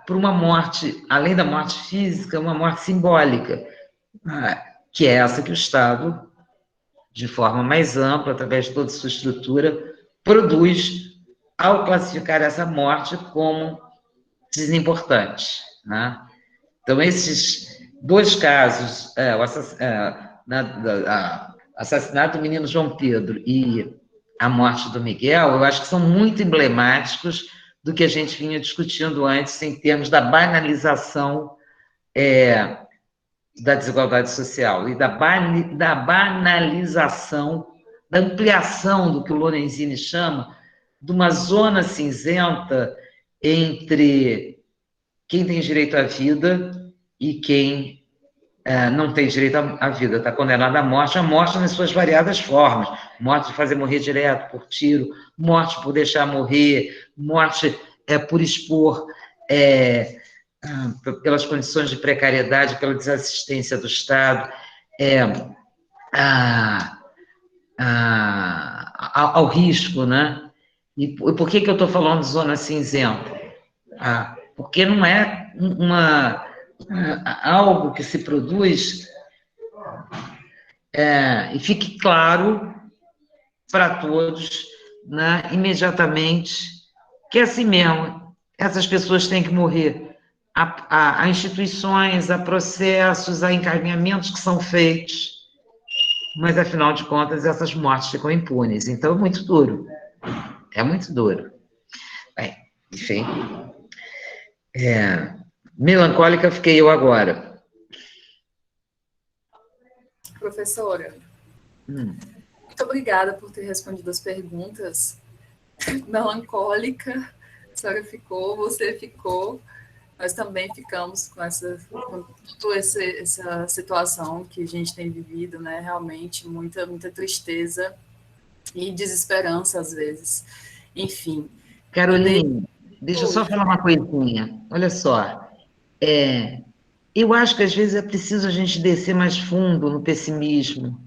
Por uma morte, além da morte física, uma morte simbólica, que é essa que o Estado, de forma mais ampla, através de toda a sua estrutura, produz ao classificar essa morte como desimportante, né? Então, esses dois casos, o assassinato do menino João Pedro e a morte do Miguel, eu acho que são muito emblemáticos do que a gente vinha discutindo antes em termos da banalização da desigualdade social e da banalização, da ampliação do que o Lorenzini chama de uma zona cinzenta entre quem tem direito à vida e quem não tem direito à vida, está condenado à morte, a morte nas suas variadas formas, morte de fazer morrer direto por tiro, morte por deixar morrer, morte por expor pelas condições de precariedade, pela desassistência do Estado, ao risco, né? E por que eu estou falando de zona cinzenta? Porque não é algo que se produz e fique claro para todos, né, imediatamente, que é assim mesmo, essas pessoas têm que morrer. Há instituições, há processos, há encaminhamentos que são feitos, mas, afinal de contas, essas mortes ficam impunes. Então, é muito duro. É muito duro. Bem, enfim. Melancólica fiquei eu agora. Professora, muito obrigada por ter respondido as perguntas. Melancólica, a senhora ficou, você ficou, nós também ficamos com toda essa situação que a gente tem vivido, né? Realmente, muita tristeza e desesperança, às vezes. Enfim. Caroline, deixa eu só falar uma coisinha. Olha só. Eu acho que, às vezes, é preciso a gente descer mais fundo no pessimismo,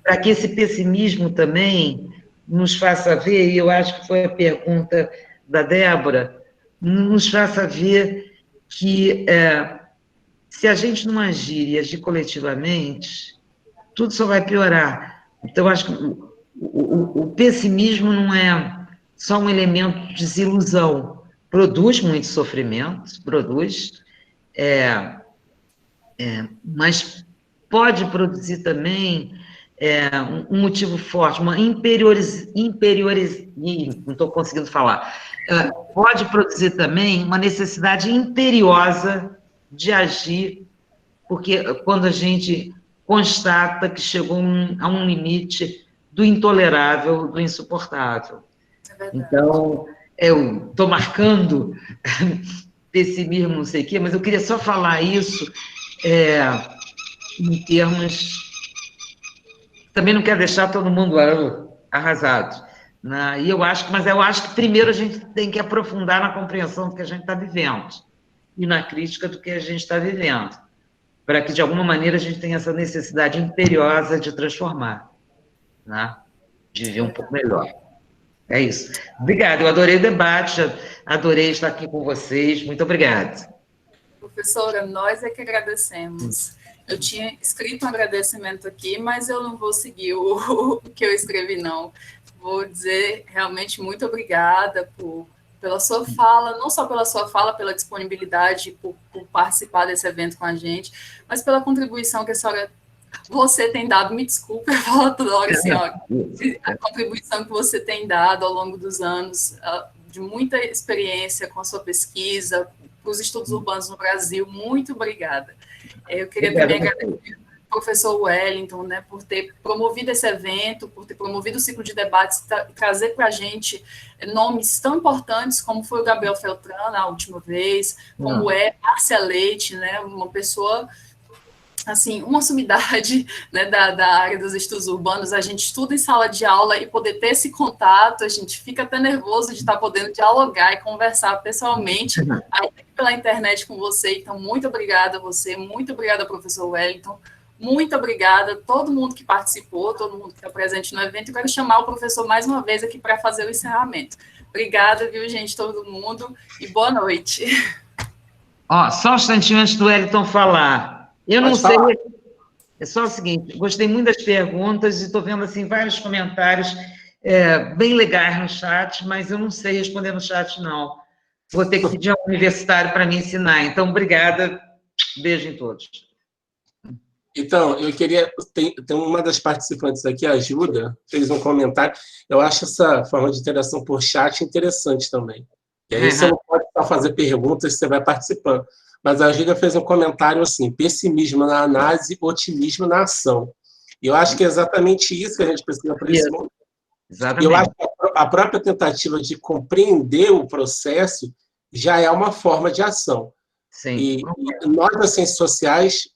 para que esse pessimismo também nos faça ver, e eu acho que foi a pergunta da Débora, nos faça ver que, se a gente não agir e agir coletivamente, tudo só vai piorar. Então, acho que o pessimismo não é só um elemento de desilusão, produz muito sofrimento, mas pode produzir também um motivo forte, uma não estou conseguindo falar, pode produzir também uma necessidade imperiosa de agir, porque quando a gente constata que chegou a um limite do intolerável, do insuportável. Então, eu estou marcando pessimismo, não sei o quê, mas eu queria só falar isso em termos... Também não quero deixar todo mundo arrasado. Né? Eu acho que primeiro a gente tem que aprofundar na compreensão do que a gente está vivendo e na crítica do que a gente está vivendo, para que, de alguma maneira, a gente tenha essa necessidade imperiosa de transformar, né? De viver um pouco melhor. É isso. Obrigada, eu adorei o debate, adorei estar aqui com vocês. Muito obrigada. Professora, nós é que agradecemos. Eu tinha escrito um agradecimento aqui, mas eu não vou seguir o que eu escrevi, não. Vou dizer realmente muito obrigada pela sua fala, não só pela sua fala, pela disponibilidade, por participar desse evento com a gente, mas pela contribuição que a senhora... Você tem dado, me desculpe, eu falo toda hora, senhora, a contribuição que você tem dado ao longo dos anos, de muita experiência com a sua pesquisa, para os estudos urbanos no Brasil, muito obrigada. Eu queria também agradecer ao professor Wellington, né, por ter promovido esse evento, por ter promovido o ciclo de debates, trazer para a gente nomes tão importantes como foi o Gabriel Feltran na última vez, como é Márcia Leite, né, uma pessoa assim, uma sumidade, né, da área dos estudos urbanos. A gente estuda em sala de aula e poder ter esse contato, a gente fica até nervoso de estar podendo dialogar e conversar pessoalmente aí pela internet com você. Então, muito obrigada a você, muito obrigada, professor Wellington, muito obrigada a todo mundo que participou, todo mundo que está presente no evento. Eu quero chamar o professor mais uma vez aqui para fazer o encerramento. Obrigada, viu, gente, todo mundo, e boa noite. Ó, só um instantinho antes do Wellington falar. Eu não sei, é só o seguinte, gostei muito das perguntas e estou vendo, assim, vários comentários bem legais no chat, mas eu não sei responder no chat, não. Vou ter que pedir a um universitário para me ensinar. Então, obrigada, beijo em todos. Então, eu queria... Tem uma das participantes aqui, a Júlia, fez um comentário. Eu acho essa forma de interação por chat interessante também. E aí você não pode só fazer perguntas, você vai participando. Mas a Júlia fez um comentário assim, pessimismo na análise, otimismo na ação. E eu acho que é exatamente isso que a gente precisa para esse momento. Exatamente. Eu acho que a própria tentativa de compreender o processo já é uma forma de ação. Sim. E nós, das ciências sociais,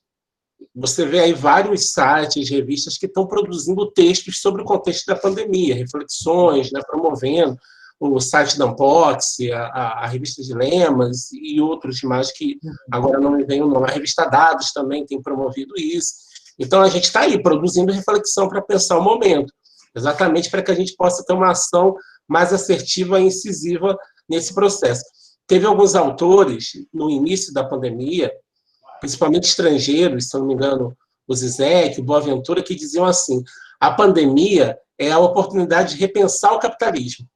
você vê aí vários sites, revistas que estão produzindo textos sobre o contexto da pandemia, reflexões, né, promovendo o site da Unbox, a revista Dilemas e outros mais que agora não me vem o nome. A revista Dados também tem promovido isso. Então, a gente está aí produzindo reflexão para pensar o momento, exatamente para que a gente possa ter uma ação mais assertiva e incisiva nesse processo. Teve alguns autores, no início da pandemia, principalmente estrangeiros, se não me engano, o Zizek, o Boaventura, que diziam assim, a pandemia é a oportunidade de repensar o capitalismo.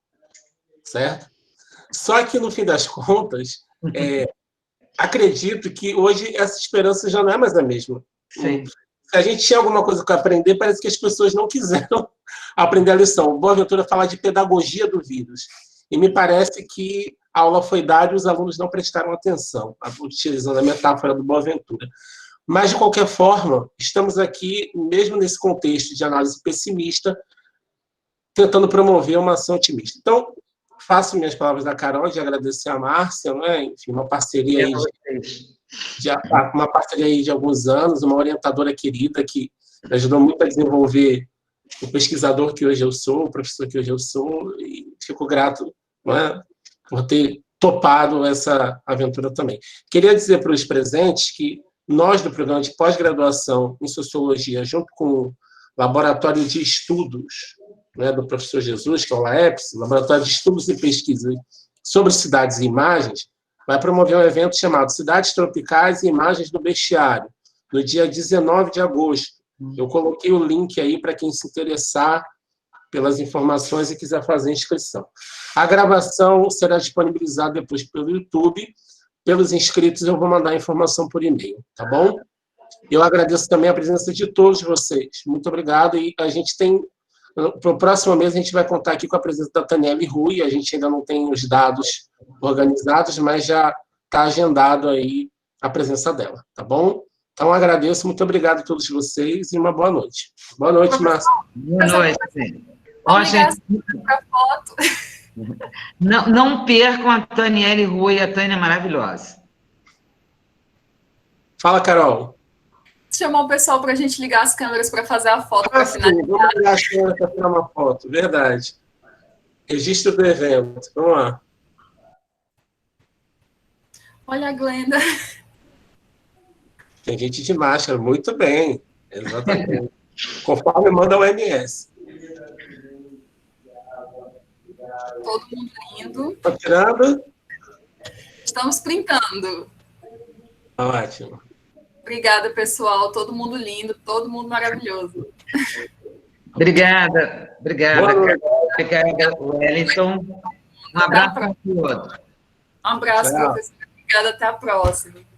Certo? Só que, no fim das contas, acredito que hoje essa esperança já não é mais a mesma. Sim. Se a gente tinha alguma coisa para aprender, parece que as pessoas não quiseram aprender a lição. O Boaventura fala de pedagogia do vírus. E me parece que a aula foi dada e os alunos não prestaram atenção, utilizando a metáfora do Boaventura. Mas, de qualquer forma, estamos aqui, mesmo nesse contexto de análise pessimista, tentando promover uma ação otimista. Então, faço minhas palavras da Carol, de agradecer a Márcia, não é? Enfim, uma parceria aí uma parceria aí de alguns anos, uma orientadora querida que ajudou muito a desenvolver o pesquisador que hoje eu sou, o professor que hoje eu sou, e fico grato, não é, por ter topado essa aventura também. Queria dizer para os presentes que nós, do programa de pós-graduação em Sociologia, junto com o Laboratório de Estudos, né, do professor Jesus, que é o LAEPS, Laboratório de Estudos e Pesquisas sobre Cidades e Imagens, vai promover um evento chamado Cidades Tropicais e Imagens do Bestiário, no dia 19 de agosto. Eu coloquei o link aí para quem se interessar pelas informações e quiser fazer inscrição. A gravação será disponibilizada depois pelo YouTube. Pelos inscritos, eu vou mandar a informação por e-mail, tá bom? Eu agradeço também a presença de todos vocês. Muito obrigado. E a gente tem... Para o próximo mês, a gente vai contar aqui com a presença da Taniele Rui. A gente ainda não tem os dados organizados, mas já está agendado aí a presença dela, tá bom? Então, agradeço, muito obrigado a todos vocês e uma boa noite. Boa noite, Márcia. Boa noite. Foto. Não percam a Taniele Rui, a Tânia é maravilhosa. Fala, Carol. Chamar o pessoal para a gente ligar as câmeras para fazer a foto. Sim, vamos ligar as câmeras para tirar uma foto, verdade. Registro do evento, vamos lá. Olha a Glenda. Tem gente de máscara, muito bem, exatamente. Conforme manda o OMS. Todo mundo lindo. Está tirando? Estamos printando. Ótimo. Obrigada, pessoal. Todo mundo lindo, todo mundo maravilhoso. Obrigada. Obrigada, Wellington. Um abraço para todos. Um abraço, professor. Obrigada, até a próxima.